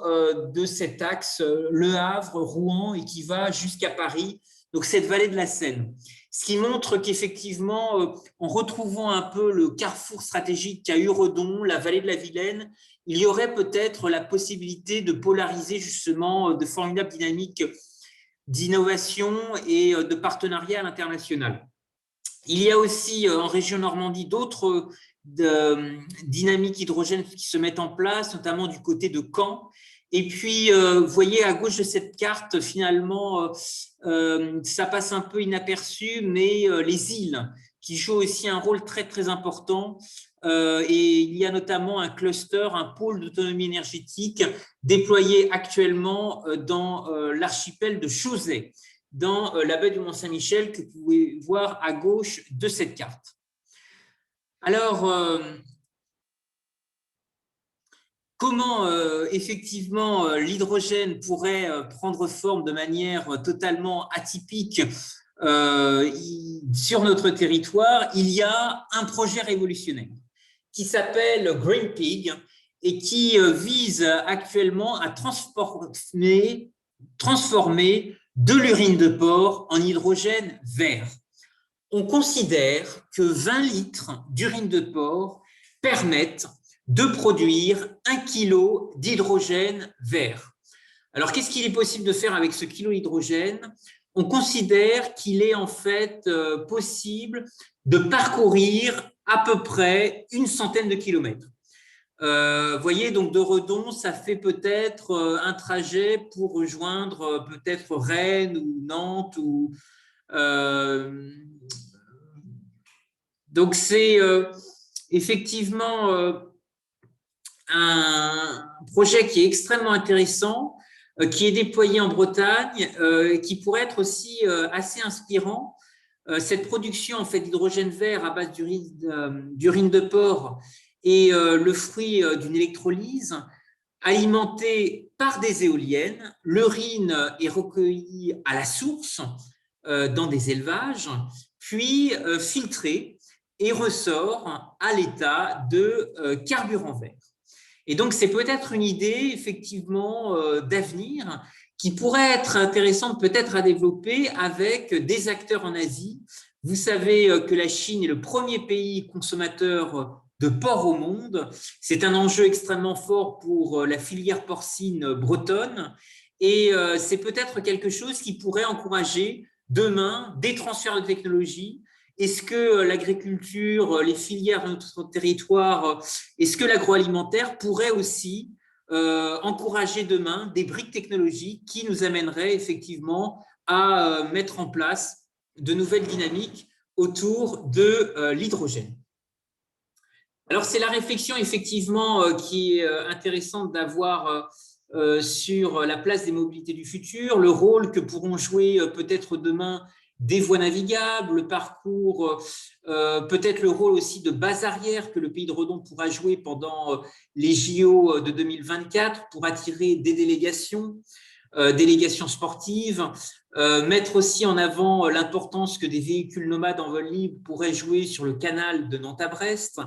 de cet axe, Le Havre, Rouen, et qui va jusqu'à Paris, donc cette vallée de la Seine. Ce qui montre qu'effectivement, en retrouvant un peu le carrefour stratégique qu'a eu Redon, la vallée de la Vilaine, il y aurait peut-être la possibilité de polariser justement de formidables dynamiques d'innovation et de partenariat à l'international. Il y a aussi en région Normandie d'autres dynamiques hydrogène qui se mettent en place, notamment du côté de Caen. Et puis, vous voyez à gauche de cette carte, finalement, ça passe un peu inaperçu, mais les îles qui jouent aussi un rôle très, très important. Et il y a notamment un cluster, un pôle d'autonomie énergétique déployé actuellement dans l'archipel de Chausey, dans la baie du Mont-Saint-Michel que vous pouvez voir à gauche de cette carte. Alors, comment effectivement l'hydrogène pourrait prendre forme de manière totalement atypique sur notre territoire? Il y a un projet révolutionnaire qui s'appelle Green Pig et qui vise actuellement à transformer de l'urine de porc en hydrogène vert. On considère que 20 litres d'urine de porc permettent de produire 1 kg d'hydrogène vert. Alors, qu'est-ce qu'il est possible de faire avec ce kilo d'hydrogène? On considère qu'il est en fait possible de parcourir à peu près une centaine de kilomètres. Vous voyez, donc de Redon, ça fait peut-être un trajet pour rejoindre peut-être Rennes ou Nantes. Donc, c'est effectivement un projet qui est extrêmement intéressant, qui est déployé en Bretagne, qui pourrait être aussi assez inspirant. Cette production en fait, d'hydrogène vert à base d'urine de porc est le fruit d'une électrolyse alimentée par des éoliennes. L'urine est recueillie à la source dans des élevages, puis filtrée et ressort à l'état de carburant vert. Et donc, c'est peut-être une idée, effectivement, d'avenir qui pourrait être intéressante peut-être à développer avec des acteurs en Asie. Vous savez que la Chine est le premier pays consommateur de porc au monde. C'est un enjeu extrêmement fort pour la filière porcine bretonne et c'est peut-être quelque chose qui pourrait encourager demain des transferts de technologie. Est-ce que l'agriculture, les filières de notre territoire, est-ce que l'agroalimentaire pourrait aussi encourager demain des briques technologiques qui nous amèneraient effectivement à mettre en place de nouvelles dynamiques autour de l'hydrogène. Alors, c'est la réflexion effectivement qui est intéressante d'avoir sur la place des mobilités du futur, le rôle que pourront jouer peut-être demain des voies navigables, le parcours, peut-être le rôle aussi de base arrière que le pays de Redon pourra jouer pendant les JO de 2024 pour attirer des délégations sportives, mettre aussi en avant l'importance que des véhicules nomades en vol libre pourraient jouer sur le canal de Nantes à Brest.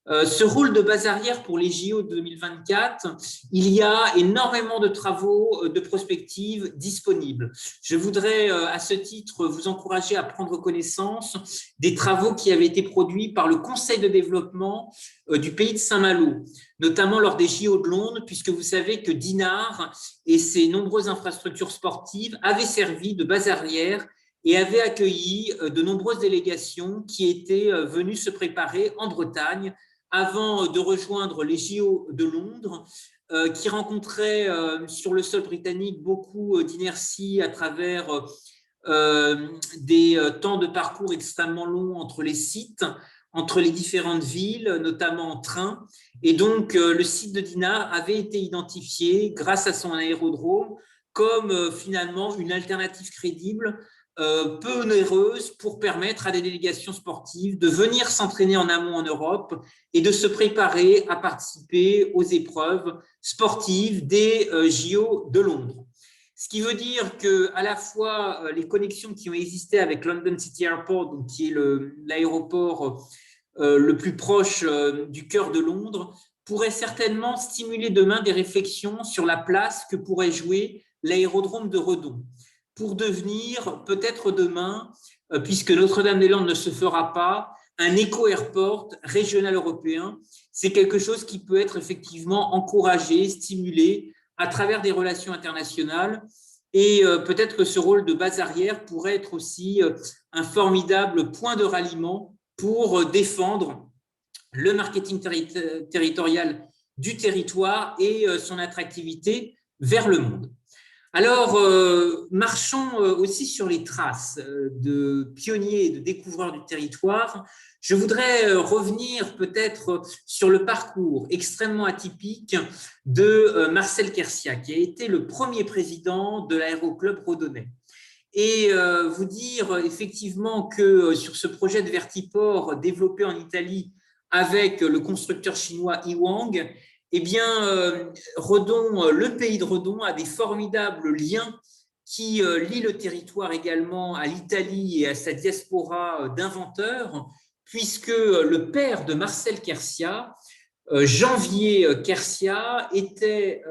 Ce rôle de base arrière pour les JO de 2024, il y a énormément de travaux de prospective disponibles. Je voudrais à ce titre vous encourager à prendre connaissance des travaux qui avaient été produits par le Conseil de développement du pays de Saint-Malo, notamment lors des JO de Londres, puisque vous savez que Dinard et ses nombreuses infrastructures sportives avaient servi de base arrière et avait accueilli de nombreuses délégations qui étaient venues se préparer en Bretagne avant de rejoindre les JO de Londres, qui rencontraient sur le sol britannique beaucoup d'inertie à travers des temps de parcours extrêmement longs entre les sites, entre les différentes villes, notamment en train. Et donc, le site de Dinard avait été identifié, grâce à son aérodrome, comme finalement une alternative crédible peu onéreuse pour permettre à des délégations sportives de venir s'entraîner en amont en Europe et de se préparer à participer aux épreuves sportives des JO de Londres. Ce qui veut dire qu'à la fois les connexions qui ont existé avec London City Airport, donc qui est l'aéroport le plus proche du cœur de Londres, pourraient certainement stimuler demain des réflexions sur la place que pourrait jouer l'aérodrome de Redon, pour devenir peut-être demain, puisque Notre-Dame-des-Landes ne se fera pas, un éco-airport régional européen. C'est quelque chose qui peut être effectivement encouragé, stimulé à travers des relations internationales. Et peut-être que ce rôle de base arrière pourrait être aussi un formidable point de ralliement pour défendre le marketing territorial du territoire et son attractivité vers le monde. Alors, marchons aussi sur les traces de pionniers et de découvreurs du territoire. Je voudrais revenir peut-être sur le parcours extrêmement atypique de Marcel Quercia, qui a été le premier président de l'Aéroclub Redonnais. Et vous dire effectivement que sur ce projet de vertiport développé en Italie avec le constructeur chinois Iwang, eh bien, Redon, le pays de Redon a des formidables liens qui lient le territoire également à l'Italie et à sa diaspora d'inventeurs, puisque le père de Marcel Quercia, Janvier Quercia, était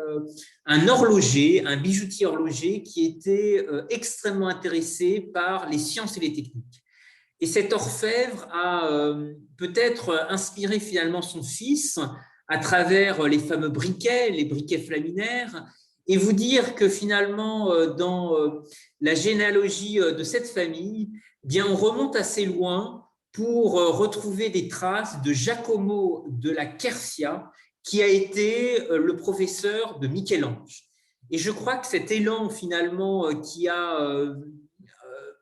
un horloger, un bijoutier horloger qui était extrêmement intéressé par les sciences et les techniques. Et cet orfèvre a peut-être inspiré finalement son fils à travers les fameux briquets, les briquets flaminaires, et vous dire que finalement, dans la généalogie de cette famille, eh bien, on remonte assez loin pour retrouver des traces de Giacomo della Quercia, qui a été le professeur de Michel-Ange. Et je crois que cet élan finalement qui a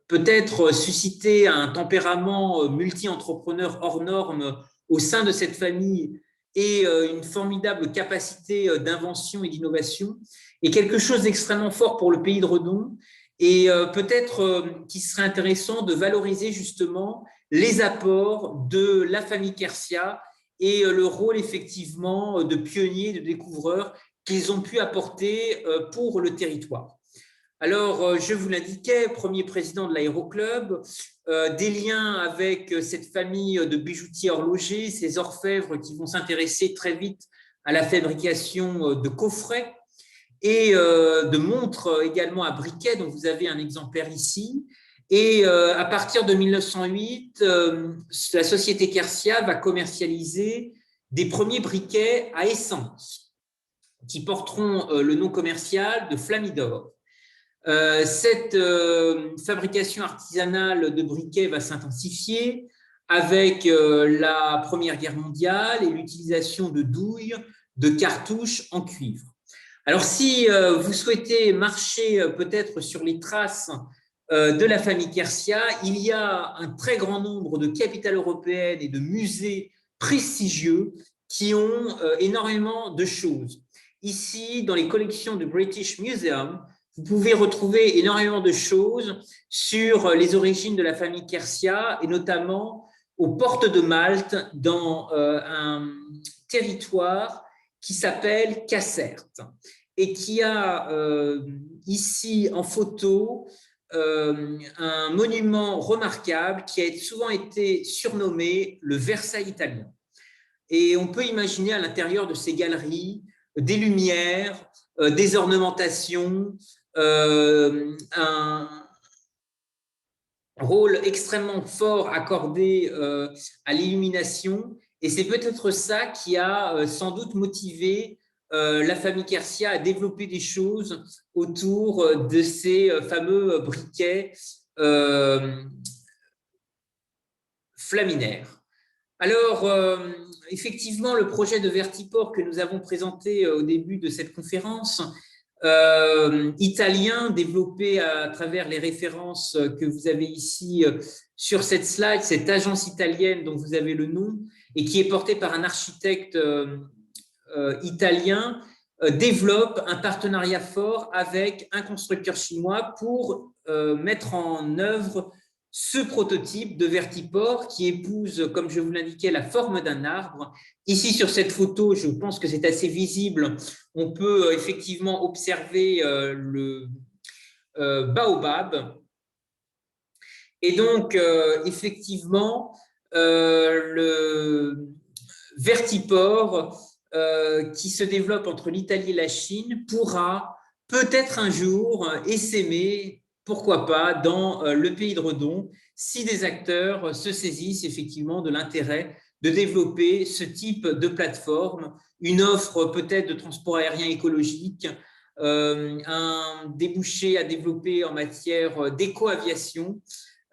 peut-être suscité un tempérament multi-entrepreneur hors norme au sein de cette famille et une formidable capacité d'invention et d'innovation est quelque chose d'extrêmement fort pour le pays de Redon et peut-être qu'il serait intéressant de valoriser justement les apports de la famille Quercia et le rôle effectivement de pionniers, de découvreurs qu'ils ont pu apporter pour le territoire. Alors, je vous l'indiquais, premier président de l'Aéroclub, des liens avec cette famille de bijoutiers horlogers, ces orfèvres qui vont s'intéresser très vite à la fabrication de coffrets. et de montres également à briquet, dont vous avez un exemplaire ici. Et à partir de 1908, la société Quercia va commercialiser des premiers briquets à essence qui porteront le nom commercial de Flamidor. Cette fabrication artisanale de briquets va s'intensifier avec la Première Guerre mondiale et l'utilisation de douilles, de cartouches en cuivre. Alors, si vous souhaitez marcher peut-être sur les traces de la famille Quercia, il y a un très grand nombre de capitales européennes et de musées prestigieux qui ont énormément de choses. Ici, dans les collections du British Museum, vous pouvez retrouver énormément de choses sur les origines de la famille Quercia et notamment aux portes de Malte, dans un territoire qui s'appelle Casserte et qui a ici en photo un monument remarquable qui a souvent été surnommé le Versailles italien. Et on peut imaginer à l'intérieur de ces galeries des lumières, des ornementations, un rôle extrêmement fort accordé à l'illumination. Et c'est peut-être ça qui a sans doute motivé la famille Quercia à développer des choses autour de ces fameux briquets flaminaires. Alors, effectivement, le projet de Vertiport que nous avons présenté au début de cette conférence, italien, développé à travers les références que vous avez ici sur cette slide, cette agence italienne dont vous avez le nom, et qui est portée par un architecte italien, développe un partenariat fort avec un constructeur chinois pour mettre en œuvre ce prototype de Vertiport qui épouse, comme je vous l'indiquais, la forme d'un arbre. Ici, sur cette photo, je pense que c'est assez visible, on peut effectivement observer le baobab. Et donc, effectivement, le Vertiport qui se développe entre l'Italie et la Chine pourra peut-être un jour essaimer, pourquoi pas, dans le pays de Redon, si des acteurs se saisissent effectivement de l'intérêt de développer ce type de plateforme, une offre peut-être de transport aérien écologique, un débouché à développer en matière d'éco-aviation.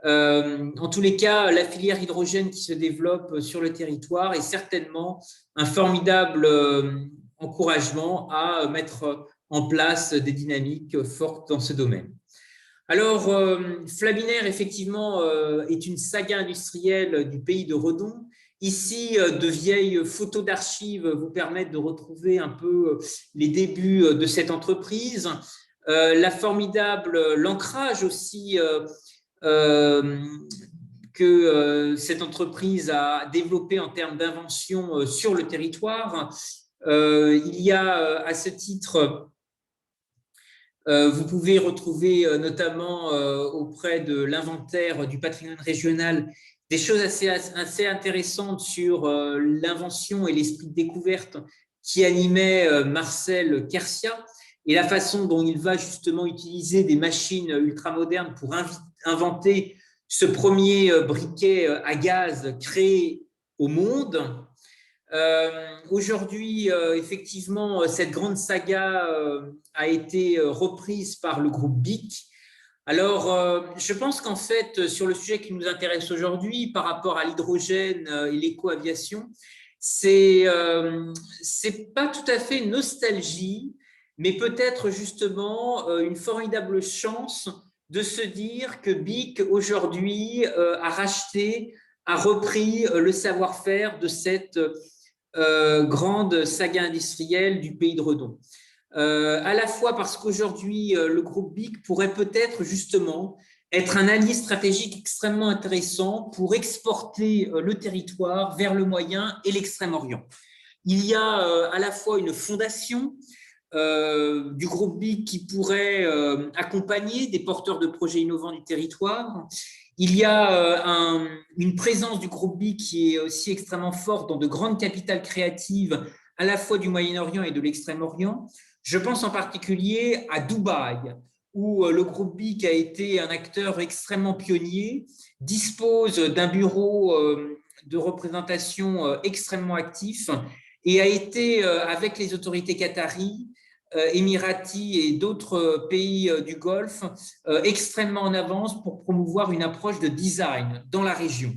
En tous les cas, la filière hydrogène qui se développe sur le territoire est certainement un formidable encouragement à mettre en place des dynamiques fortes dans ce domaine. Alors, Flaminaire, effectivement, est une saga industrielle du pays de Redon. Ici, de vieilles photos d'archives vous permettent de retrouver un peu les débuts de cette entreprise. L'ancrage aussi que cette entreprise a développé en termes d'invention sur le territoire. Il y a à ce titre, vous pouvez retrouver notamment auprès de l'inventaire du patrimoine régional des choses assez intéressantes sur l'invention et l'esprit de découverte qui animait Marcel Quercia et la façon dont il va justement utiliser des machines ultramodernes pour inventer ce premier briquet à gaz créé au monde. Aujourd'hui, effectivement, cette grande saga a été reprise par le groupe BIC. Alors, je pense qu'en fait, sur le sujet qui nous intéresse aujourd'hui, par rapport à l'hydrogène et l'éco-aviation, c'est pas tout à fait une nostalgie, mais peut-être justement une formidable chance de se dire que BIC aujourd'hui a racheté, a repris le savoir-faire de cette grande saga industrielle du pays de Redon. À la fois parce qu'aujourd'hui, le groupe BIC pourrait peut-être justement être un allié stratégique extrêmement intéressant pour exporter le territoire vers le Moyen et l'Extrême-Orient. Il y a à la fois une fondation du groupe BIC qui pourrait accompagner des porteurs de projets innovants du territoire. Il y a une présence du groupe BIC qui est aussi extrêmement forte dans de grandes capitales créatives à la fois du Moyen-Orient et de l'Extrême-Orient. Je pense en particulier à Dubaï, où le groupe BIC a été un acteur extrêmement pionnier, dispose d'un bureau de représentation extrêmement actif et a été, avec les autorités qataries, émiratis et d'autres pays du Golfe, extrêmement en avance pour promouvoir une approche de design dans la région.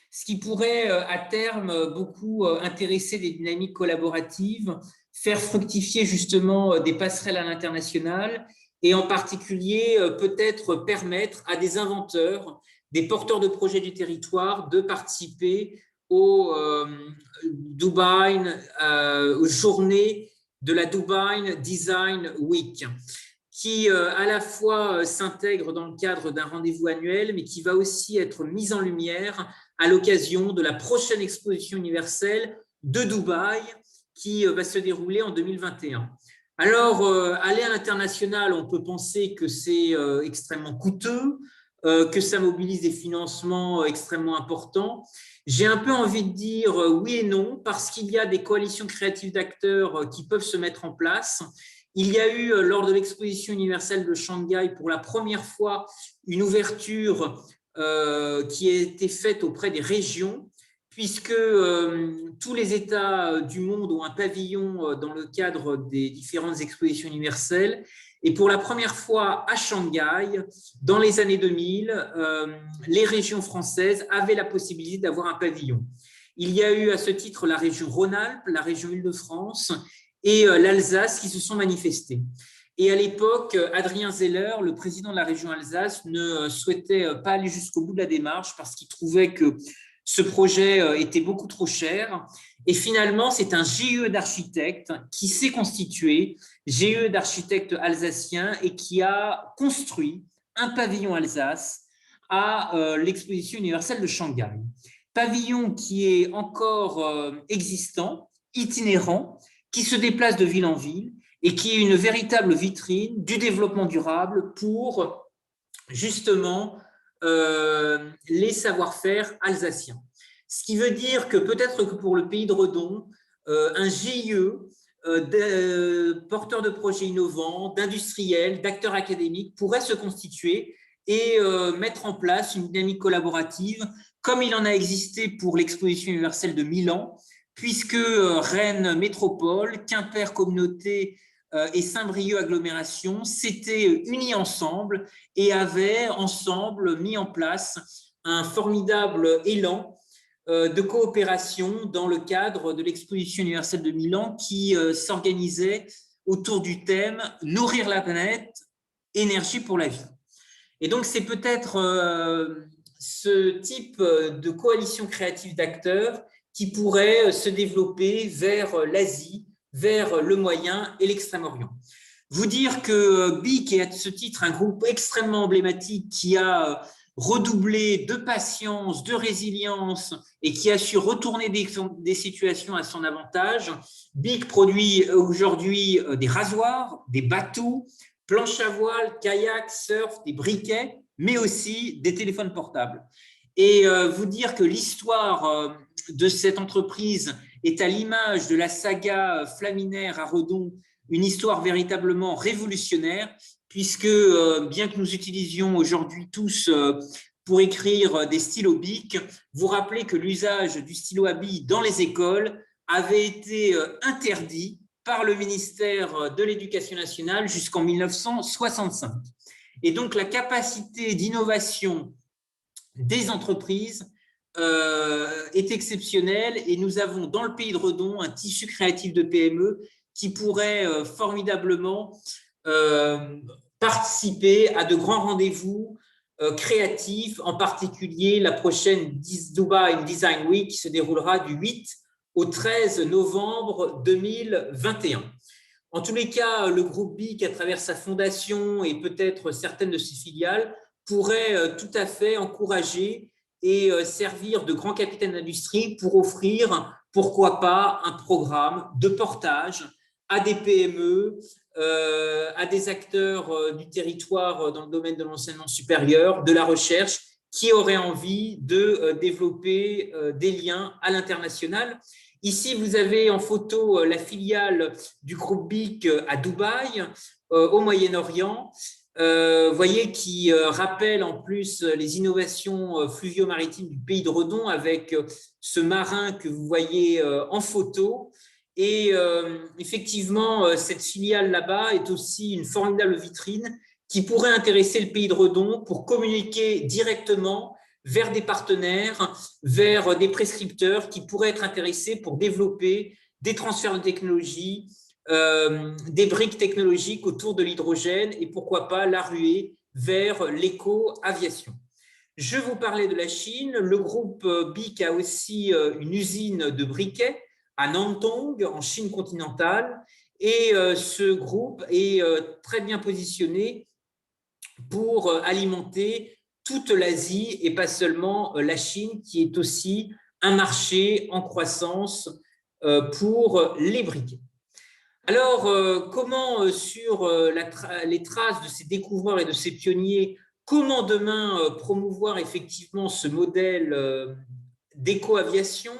Ce qui pourrait à terme beaucoup intéresser des dynamiques collaboratives, faire fructifier justement des passerelles à l'international et en particulier peut-être permettre à des inventeurs, des porteurs de projets du territoire de participer aux Dubai, aux journées de la Dubai Design Week, qui à la fois s'intègre dans le cadre d'un rendez-vous annuel, mais qui va aussi être mise en lumière à l'occasion de la prochaine exposition universelle de Dubaï, qui va se dérouler en 2021. Alors, aller à l'international, on peut penser que c'est extrêmement coûteux, que ça mobilise des financements extrêmement importants. J'ai un peu envie de dire oui et non, parce qu'il y a des coalitions créatives d'acteurs qui peuvent se mettre en place. Il y a eu, lors de l'exposition universelle de Shanghai, pour la première fois, une ouverture qui a été faite auprès des régions, puisque tous les États du monde ont un pavillon dans le cadre des différentes expositions universelles. Et pour la première fois à Shanghai, dans les années 2000, les régions françaises avaient la possibilité d'avoir un pavillon. Il y a eu à ce titre la région Rhône-Alpes, la région Île-de-France et l'Alsace qui se sont manifestés. Et à l'époque, Adrien Zeller, le président de la région Alsace, ne souhaitait pas aller jusqu'au bout de la démarche parce qu'il trouvait que ce projet était beaucoup trop cher. Et finalement, c'est un GIE d'architectes qui s'est constitué, GIE d'architectes alsaciens, et qui a construit un pavillon Alsace à l'exposition universelle de Shanghai. Pavillon qui est encore existant, itinérant, qui se déplace de ville en ville, et qui est une véritable vitrine du développement durable pour justement les savoir-faire alsaciens. Ce qui veut dire que peut-être que pour le pays de Redon, un GIE porteur de projets innovants, d'industriels, d'acteurs académiques pourrait se constituer et mettre en place une dynamique collaborative comme il en a existé pour l'exposition universelle de Milan, puisque Rennes Métropole, Quimper Communauté et Saint-Brieuc Agglomération s'étaient unis ensemble et avaient ensemble mis en place un formidable élan de coopération dans le cadre de l'exposition universelle de Milan qui s'organisait autour du thème « Nourrir la planète, énergie pour la vie ». Et donc, c'est peut-être ce type de coalition créative d'acteurs qui pourrait se développer vers l'Asie, vers le Moyen et l'Extrême-Orient. Vous dire que BIC est à ce titre un groupe extrêmement emblématique qui a redoublé de patience, de résilience et qui a su retourner des situations à son avantage. BIC produit aujourd'hui des rasoirs, des bateaux, planches à voile, kayaks, surf, des briquets, mais aussi des téléphones portables. Et vous dire que l'histoire de cette entreprise est à l'image de la saga Flaminaire à Redon, une histoire véritablement révolutionnaire, puisque bien que nous utilisions aujourd'hui tous pour écrire des stylos BIC, vous rappelez que l'usage du stylo à billes dans les écoles avait été interdit par le ministère de l'Éducation nationale jusqu'en 1965. Et donc la capacité d'innovation des entreprises est exceptionnelle et nous avons dans le pays de Redon un tissu créatif de PME qui pourrait formidablement participer à de grands rendez-vous créatifs, en particulier la prochaine Dubai Design Week qui se déroulera du 8 au 13 novembre 2021. En tous les cas, le groupe BIC, à travers sa fondation et peut-être certaines de ses filiales, pourrait tout à fait encourager et servir de grand capitaine d'industrie pour offrir, pourquoi pas, un programme de portage à des PME, à des acteurs du territoire dans le domaine de l'enseignement supérieur, de la recherche, qui auraient envie de développer des liens à l'international. Ici, vous avez en photo la filiale du groupe BIC à Dubaï, au Moyen-Orient. Voyez qui rappelle en plus les innovations fluvio-maritimes du pays de Redon avec ce marin que vous voyez en photo. Et effectivement, cette filiale là-bas est aussi une formidable vitrine qui pourrait intéresser le pays de Redon pour communiquer directement vers des partenaires, vers des prescripteurs qui pourraient être intéressés pour développer des transferts de technologie, des briques technologiques autour de l'hydrogène et pourquoi pas la ruée vers l'éco-aviation. Je vous parlais de la Chine. Le groupe BIC a aussi une usine de briquets à Nantong, en Chine continentale. Et ce groupe est très bien positionné pour alimenter toute l'Asie et pas seulement la Chine, qui est aussi un marché en croissance pour les briquets. Alors, comment sur les traces de ces découvreurs et de ces pionniers, comment demain promouvoir effectivement ce modèle d'éco-aviation,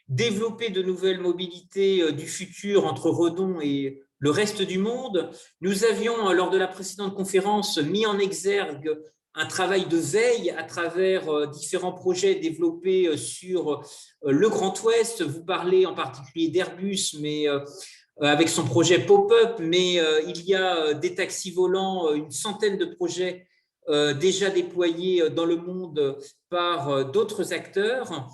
développer de nouvelles mobilités du futur entre Redon et le reste du monde? Nous avions, lors de la précédente conférence, mis en exergue un travail de veille à travers différents projets développés sur le Grand Ouest. Vous parlez en particulier d'Airbus, mais avec son projet Pop-up, mais il y a des taxis volants, une centaine de projets déjà déployés dans le monde par d'autres acteurs.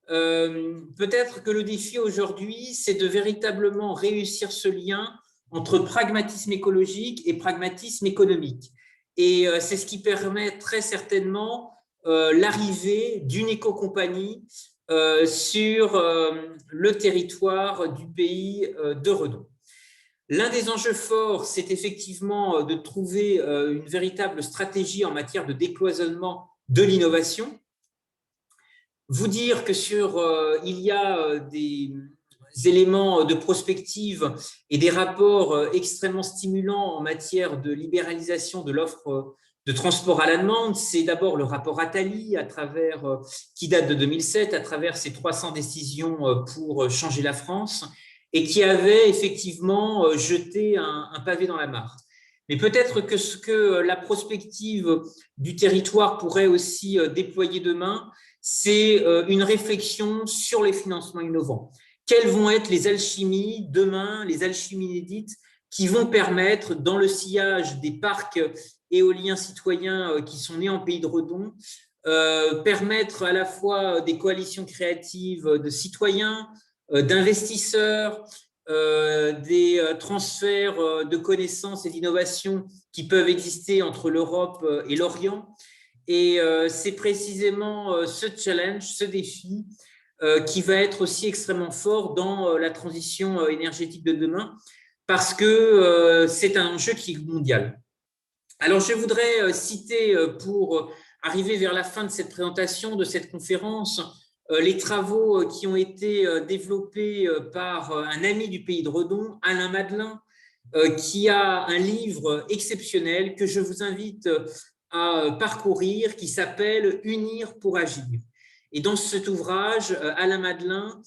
Peut-être que le défi aujourd'hui, c'est de véritablement réussir ce lien entre pragmatisme écologique et pragmatisme économique. Et c'est ce qui permet très certainement l'arrivée d'une éco-compagnie sur le territoire du pays de Redon. L'un des enjeux forts, c'est effectivement de trouver une véritable stratégie en matière de décloisonnement de l'innovation. Vous dire que il y a des éléments de prospective et des rapports extrêmement stimulants en matière de libéralisation de l'offre de transport à la demande. C'est d'abord le rapport Attali qui date de 2007, à travers ses 300 décisions pour changer la France, et qui avait effectivement jeté un pavé dans la mare. Mais peut-être que ce que la prospective du territoire pourrait aussi déployer demain, c'est une réflexion sur les financements innovants. Quelles vont être les alchimies demain, les alchimies inédites qui vont permettre, dans le sillage des parcs éoliens citoyens qui sont nés en pays de Redon, permettre à la fois des coalitions créatives de citoyens, d'investisseurs, des transferts de connaissances et d'innovations qui peuvent exister entre l'Europe et l'Orient. Et c'est précisément ce challenge, ce défi qui va être aussi extrêmement fort dans la transition énergétique de demain, parce que c'est un enjeu qui est mondial. Alors, je voudrais citer, pour arriver vers la fin de cette présentation, de cette conférence, les travaux qui ont été développés par un ami du pays de Redon, Alain Madelin, qui a un livre exceptionnel que je vous invite à parcourir, qui s'appelle « Unir pour agir ». Et dans cet ouvrage, Alain Madelin,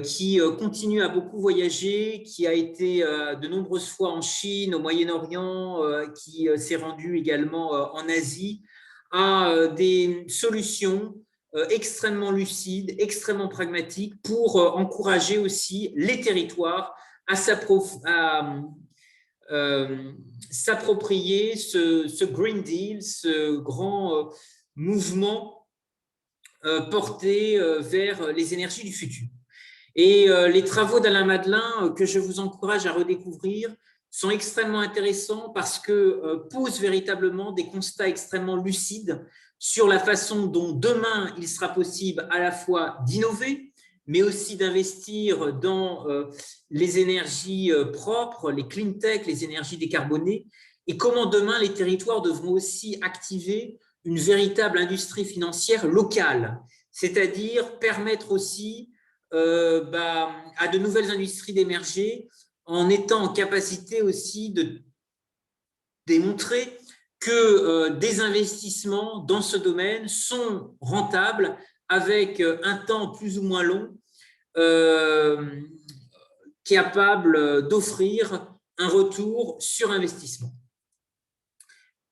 qui continue à beaucoup voyager, qui a été de nombreuses fois en Chine, au Moyen-Orient, qui s'est rendu également en Asie, a des solutions extrêmement lucides, extrêmement pragmatiques pour encourager aussi les territoires à s'approprier ce Green Deal, ce grand mouvement porté vers les énergies du futur. Et les travaux d'Alain Madelin, que je vous encourage à redécouvrir, sont extrêmement intéressants parce que posent véritablement des constats extrêmement lucides sur la façon dont demain il sera possible à la fois d'innover, mais aussi d'investir dans les énergies propres, les clean tech, les énergies décarbonées, et comment demain les territoires devront aussi activer une véritable industrie financière locale, c'est-à-dire permettre aussi à de nouvelles industries d'émerger en étant en capacité aussi de démontrer que des investissements dans ce domaine sont rentables avec un temps plus ou moins long, euh, capable d'offrir un retour sur investissement.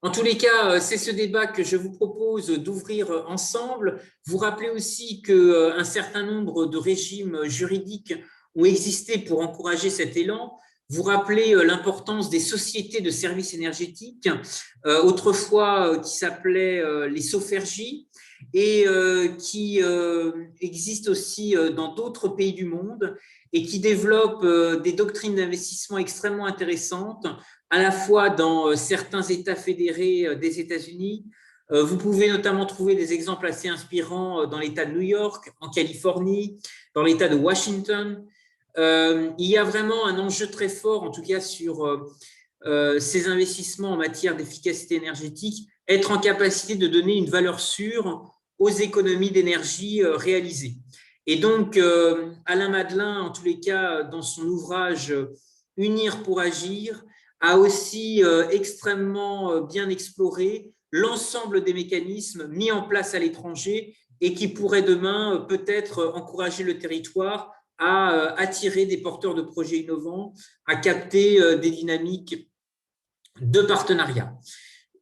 En tous les cas, c'est ce débat que je vous propose d'ouvrir ensemble. Vous rappelez aussi qu'un certain nombre de régimes juridiques ont existé pour encourager cet élan. Vous rappelez l'importance des sociétés de services énergétiques, autrefois qui s'appelaient les SOFERJ, et qui existent aussi dans d'autres pays du monde et qui développent des doctrines d'investissement extrêmement intéressantes à la fois dans certains États fédérés des États-Unis. Vous pouvez notamment trouver des exemples assez inspirants dans l'État de New York, en Californie, dans l'État de Washington. Il y a vraiment un enjeu très fort, en tout cas sur ces investissements en matière d'efficacité énergétique, être en capacité de donner une valeur sûre aux économies d'énergie réalisées. Et donc, Alain Madelin, en tous les cas, dans son ouvrage Unir pour agir, a aussi extrêmement bien exploré l'ensemble des mécanismes mis en place à l'étranger et qui pourraient demain peut-être encourager le territoire à attirer des porteurs de projets innovants, à capter des dynamiques de partenariat.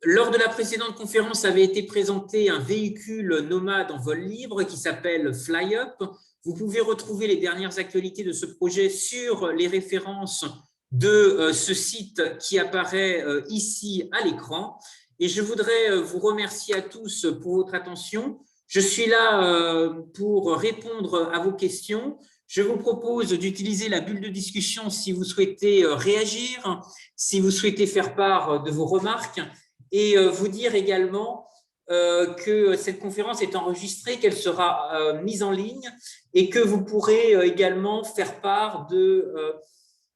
Lors de la précédente conférence avait été présenté un véhicule nomade en vol libre qui s'appelle FlyUp. Vous pouvez retrouver les dernières actualités de ce projet sur les références de ce site qui apparaît ici à l'écran. Et je voudrais vous remercier à tous pour votre attention. Je suis là pour répondre à vos questions. Je vous propose d'utiliser la bulle de discussion si vous souhaitez réagir, si vous souhaitez faire part de vos remarques, et vous dire également que cette conférence est enregistrée, qu'elle sera mise en ligne et que vous pourrez également faire part de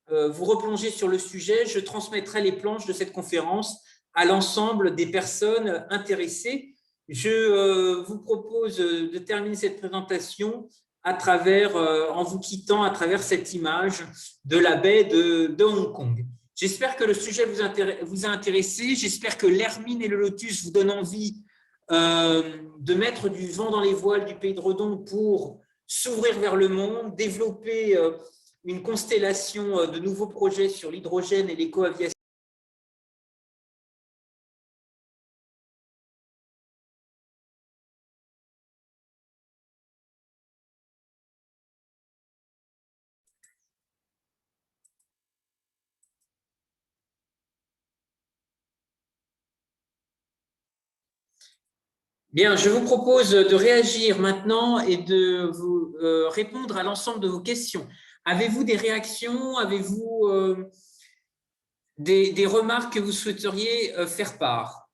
vous replonger sur le sujet. Je transmettrai les planches de cette conférence à l'ensemble des personnes intéressées. Je vous propose de terminer cette présentation à travers, en vous quittant à travers cette image de la baie de Hong Kong. J'espère que le sujet vous a intéressé. J'espère que l'hermine et le lotus vous donnent envie de mettre du vent dans les voiles du pays de Redon pour s'ouvrir vers le monde, développer une constellation de nouveaux projets sur l'hydrogène et l'éco-aviation. Bien, je vous propose de réagir maintenant et de vous répondre à l'ensemble de vos questions. Avez-vous des réactions? Avez-vous des remarques que vous souhaiteriez faire part?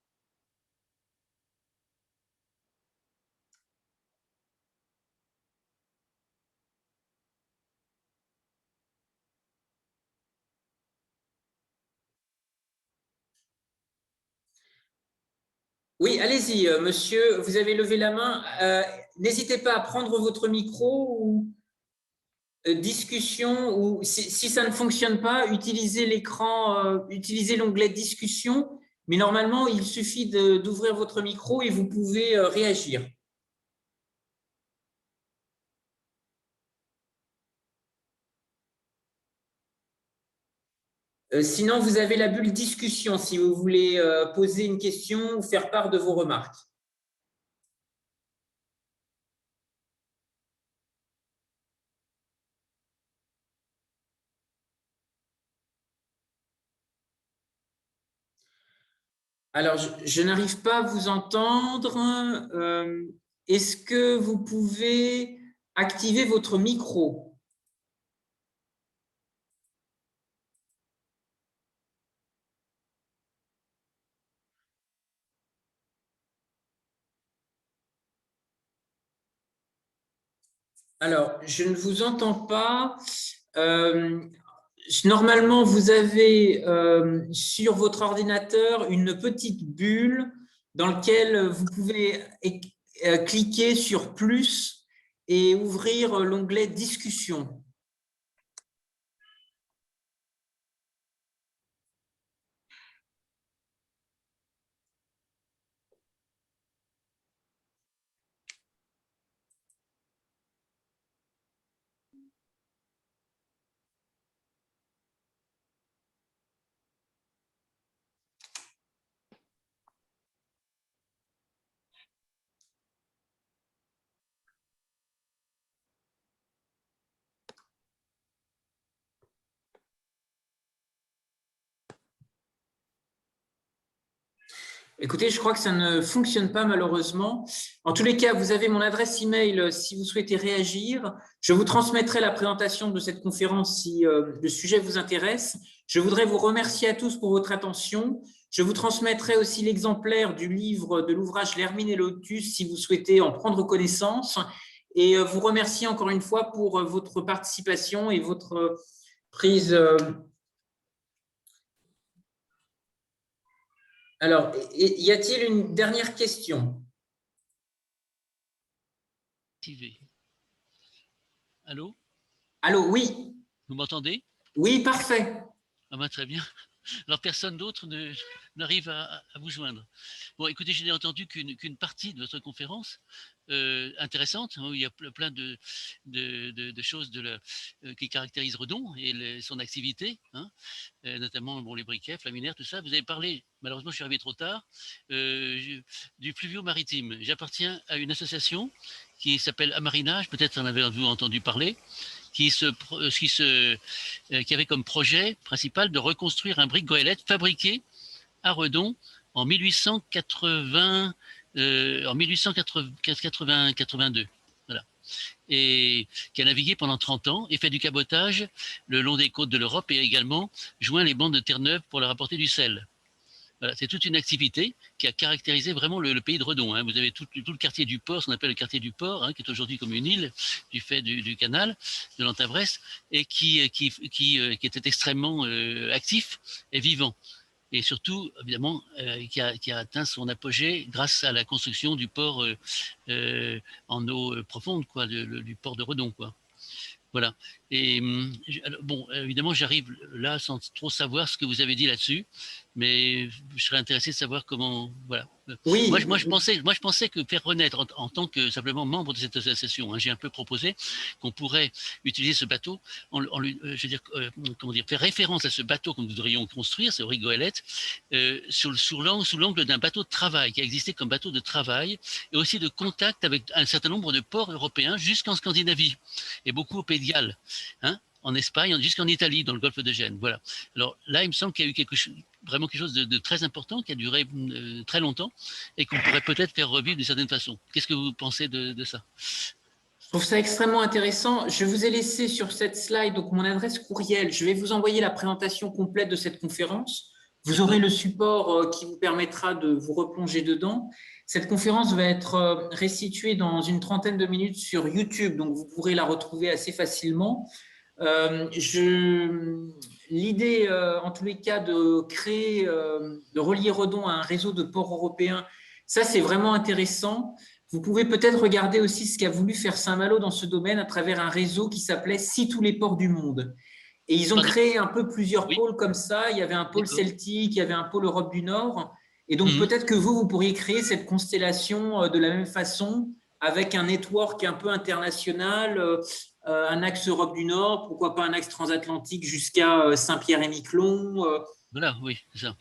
Oui, allez-y, monsieur, vous avez levé la main. N'hésitez pas à prendre votre micro ou discussion, ou si ça ne fonctionne pas, utilisez l'écran, utilisez l'onglet discussion, mais normalement, il suffit d'ouvrir votre micro et vous pouvez réagir. Sinon, vous avez la bulle discussion si vous voulez poser une question ou faire part de vos remarques. Alors, je n'arrive pas à vous entendre. Est-ce que vous pouvez activer votre micro? Alors, je ne vous entends pas. Euh, Normalement, vous avez sur votre ordinateur une petite bulle dans laquelle vous pouvez cliquer sur plus et ouvrir l'onglet discussion. Écoutez, je crois que ça ne fonctionne pas malheureusement. En tous les cas, vous avez mon adresse email si vous souhaitez réagir. Je vous transmettrai la présentation de cette conférence si le sujet vous intéresse. Je voudrais vous remercier à tous pour votre attention. Je vous transmettrai aussi l'exemplaire du livre de l'ouvrage L'Hermine et Lotus si vous souhaitez en prendre connaissance. Et vous remercier encore une fois pour votre participation et votre prise. Alors, y a-t-il une dernière question?
Allô?
Allô, oui.
Vous m'entendez?
Oui, parfait.
Ah ben, très bien. Alors, personne d'autre n'arrive à vous joindre. Bon, écoutez, je n'ai entendu qu'une partie de votre conférence intéressante, hein, où il y a plein de choses qui caractérisent Redon et son activité, hein, notamment bon, les briquets, Flaminaire, tout ça. Vous avez parlé, malheureusement, je suis arrivé trop tard, du fluvio-maritime. J'appartiens à une association qui s'appelle Amarinage, peut-être en avez-vous entendu parler, qui avait comme projet principal de reconstruire un brick goélette fabriqué à Redon en 1882. Voilà. Et qui a navigué pendant 30 ans et fait du cabotage le long des côtes de l'Europe et également joint les bandes de Terre-Neuve pour leur apporter du sel. Voilà, c'est toute une activité qui a caractérisé vraiment le pays de Redon, hein. Vous avez tout le quartier du port, ce qu'on appelle le quartier du port, hein, qui est aujourd'hui comme une île du fait du canal de l'Antin-Brest, et qui était extrêmement actif et vivant. Et surtout, évidemment, qui a atteint son apogée grâce à la construction du port en eau profonde, quoi, du port de Redon, quoi. Voilà. Et bon, évidemment, j'arrive là sans trop savoir ce que vous avez dit là-dessus, mais je serais intéressé de savoir comment. Voilà.
Oui.
Moi, je pensais que faire renaître en tant que simplement membre de cette association, hein, j'ai un peu proposé qu'on pourrait utiliser ce bateau, je veux dire, comment dire, faire référence à ce bateau que nous devrions construire, ce Rigoëlette, sous l'angle d'un bateau de travail qui a existé comme bateau de travail et aussi de contact avec un certain nombre de ports européens jusqu'en Scandinavie et beaucoup au Pays de Galles, hein, en Espagne, jusqu'en Italie, dans le golfe de Gênes. Voilà. Alors là, il me semble qu'il y a eu vraiment quelque chose de très important qui a duré très longtemps et qu'on pourrait peut-être faire revivre d'une certaine façon. Qu'est-ce que vous pensez de ça?
Je trouve ça extrêmement intéressant. Je vous ai laissé sur cette slide donc mon adresse courriel. Je vais vous envoyer la présentation complète de cette conférence. Vous aurez le support qui vous permettra de vous replonger dedans. Cette conférence va être restituée dans une trentaine de minutes sur YouTube, donc vous pourrez la retrouver assez facilement. L'idée, en tous les cas, de créer, de relier Redon à un réseau de ports européens, ça c'est vraiment intéressant. Vous pouvez peut-être regarder aussi ce qu'a voulu faire Saint-Malo dans ce domaine à travers un réseau qui s'appelait Si tous les ports du monde. Et ils ont créé un peu plusieurs pôles comme ça. Il y avait un pôle celtique, il y avait un pôle Europe du Nord. Et donc peut-être que vous pourriez créer cette constellation de la même façon avec un network un peu international, un axe Europe du Nord, pourquoi pas un axe transatlantique jusqu'à Saint-Pierre-et-Miquelon.
Voilà, oui, c'est ça.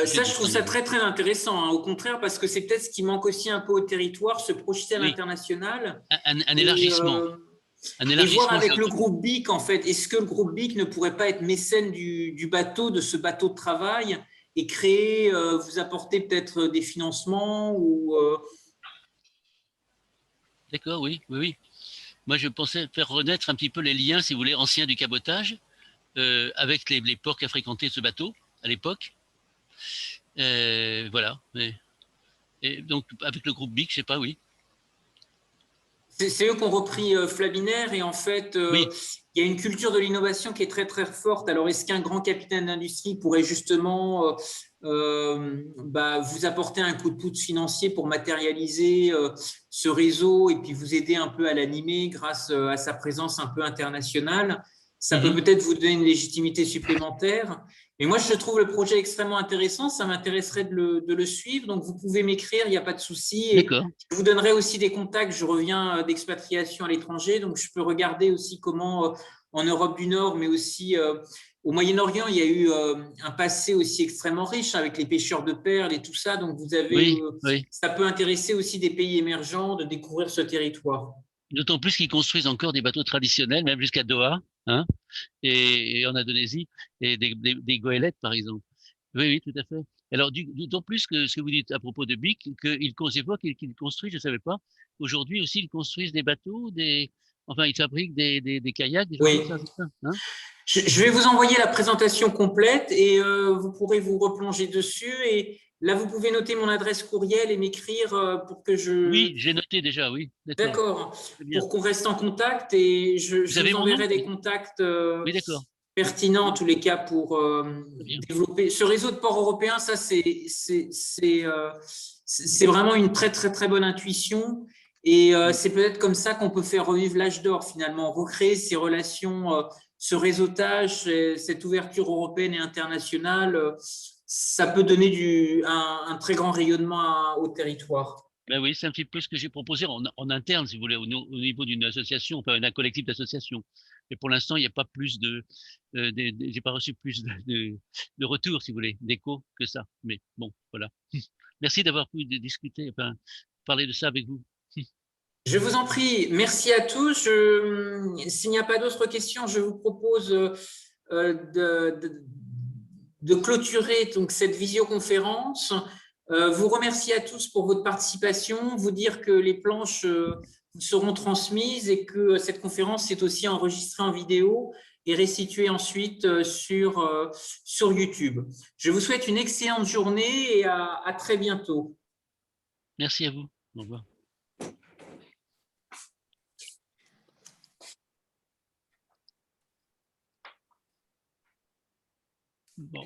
Ça, je trouve ça très, très intéressant, hein, au contraire, parce que c'est peut-être ce qui manque aussi un peu au territoire, se projeter à l'international.
Un élargissement.
Et voir avec le groupe BIC, en fait, est-ce que le groupe BIC ne pourrait pas être mécène du bateau, de ce bateau de travail, et créer, vous apporter peut-être des financements ou…
D'accord, oui, oui, oui. Moi, je pensais faire renaître un petit peu les liens, si vous voulez, anciens du cabotage, avec les ports qu'a fréquenté ce bateau à l'époque. Voilà. Et donc, avec le groupe BIC, je sais pas, oui.
C'est eux qui ont repris Flaminaire et en fait,
oui.
Il y a une culture de l'innovation qui est très très forte. Alors, est-ce qu'un grand capitaine d'industrie pourrait justement vous apporter un coup de pouce financier pour matérialiser ce réseau et puis vous aider un peu à l'animer grâce à sa présence un peu internationale? Ça peut peut-être vous donner une légitimité supplémentaire. Mais moi, je trouve le projet extrêmement intéressant. Ça m'intéresserait de le suivre. Donc, vous pouvez m'écrire, il n'y a pas de souci. Et je vous donnerai aussi des contacts. Je reviens d'expatriation à l'étranger. Donc, je peux regarder aussi comment, en Europe du Nord, mais aussi au Moyen-Orient, il y a eu un passé aussi extrêmement riche avec les pêcheurs de perles et tout ça. Donc, vous avez, ça peut intéresser aussi des pays émergents de découvrir ce territoire.
D'autant plus qu'ils construisent encore des bateaux traditionnels, même jusqu'à Doha, hein, et en Indonésie, et des goélettes, par exemple. Oui, oui, tout à fait. Alors, d'autant plus que ce que vous dites à propos de BIC, qu'il conçoit, qu'il construit, je ne savais pas. Aujourd'hui aussi, ils construisent des bateaux, enfin, ils fabriquent des kayaks, des choses comme
Oui.
ça, c'est ça, hein?
Je vais vous envoyer la présentation complète et vous pourrez vous replonger dessus. Et là, vous pouvez noter mon adresse courriel et m'écrire pour que je…
Oui, j'ai noté déjà, oui, d'accord,
D'accord,
très bien.
pour qu'on reste en contact et
Vous
je
avez
vous
mon nom?
enverrai des contacts
Oui, d'accord,
pertinents en tous les cas pour
très bien.
développer ce réseau de ports européens. Ça, c'est vraiment une très, très, très bonne intuition. Et c'est peut-être comme ça qu'on peut faire revivre l'âge d'or finalement, recréer ces relations, ce réseautage, cette ouverture européenne et internationale. Ça peut donner un très grand rayonnement au territoire.
Ben oui, c'est un petit peu ce que j'ai proposé en interne, si vous voulez, au niveau d'une association, enfin d'un collectif d'associations. Mais pour l'instant, il n'y a pas plus j'ai pas reçu plus de retours, si vous voulez, d'écho que ça. Mais bon, voilà. Merci d'avoir pu discuter, enfin, parler de ça avec vous.
Je vous en prie, merci à tous. S'il n'y a pas d'autres questions, je vous propose de clôturer donc cette visioconférence. Vous remercier à tous pour votre participation, vous dire que les planches vous seront transmises et que cette conférence est aussi enregistrée en vidéo et restituée ensuite sur YouTube. Je vous souhaite une excellente journée et à très bientôt.
Merci à vous. Au revoir. Bon.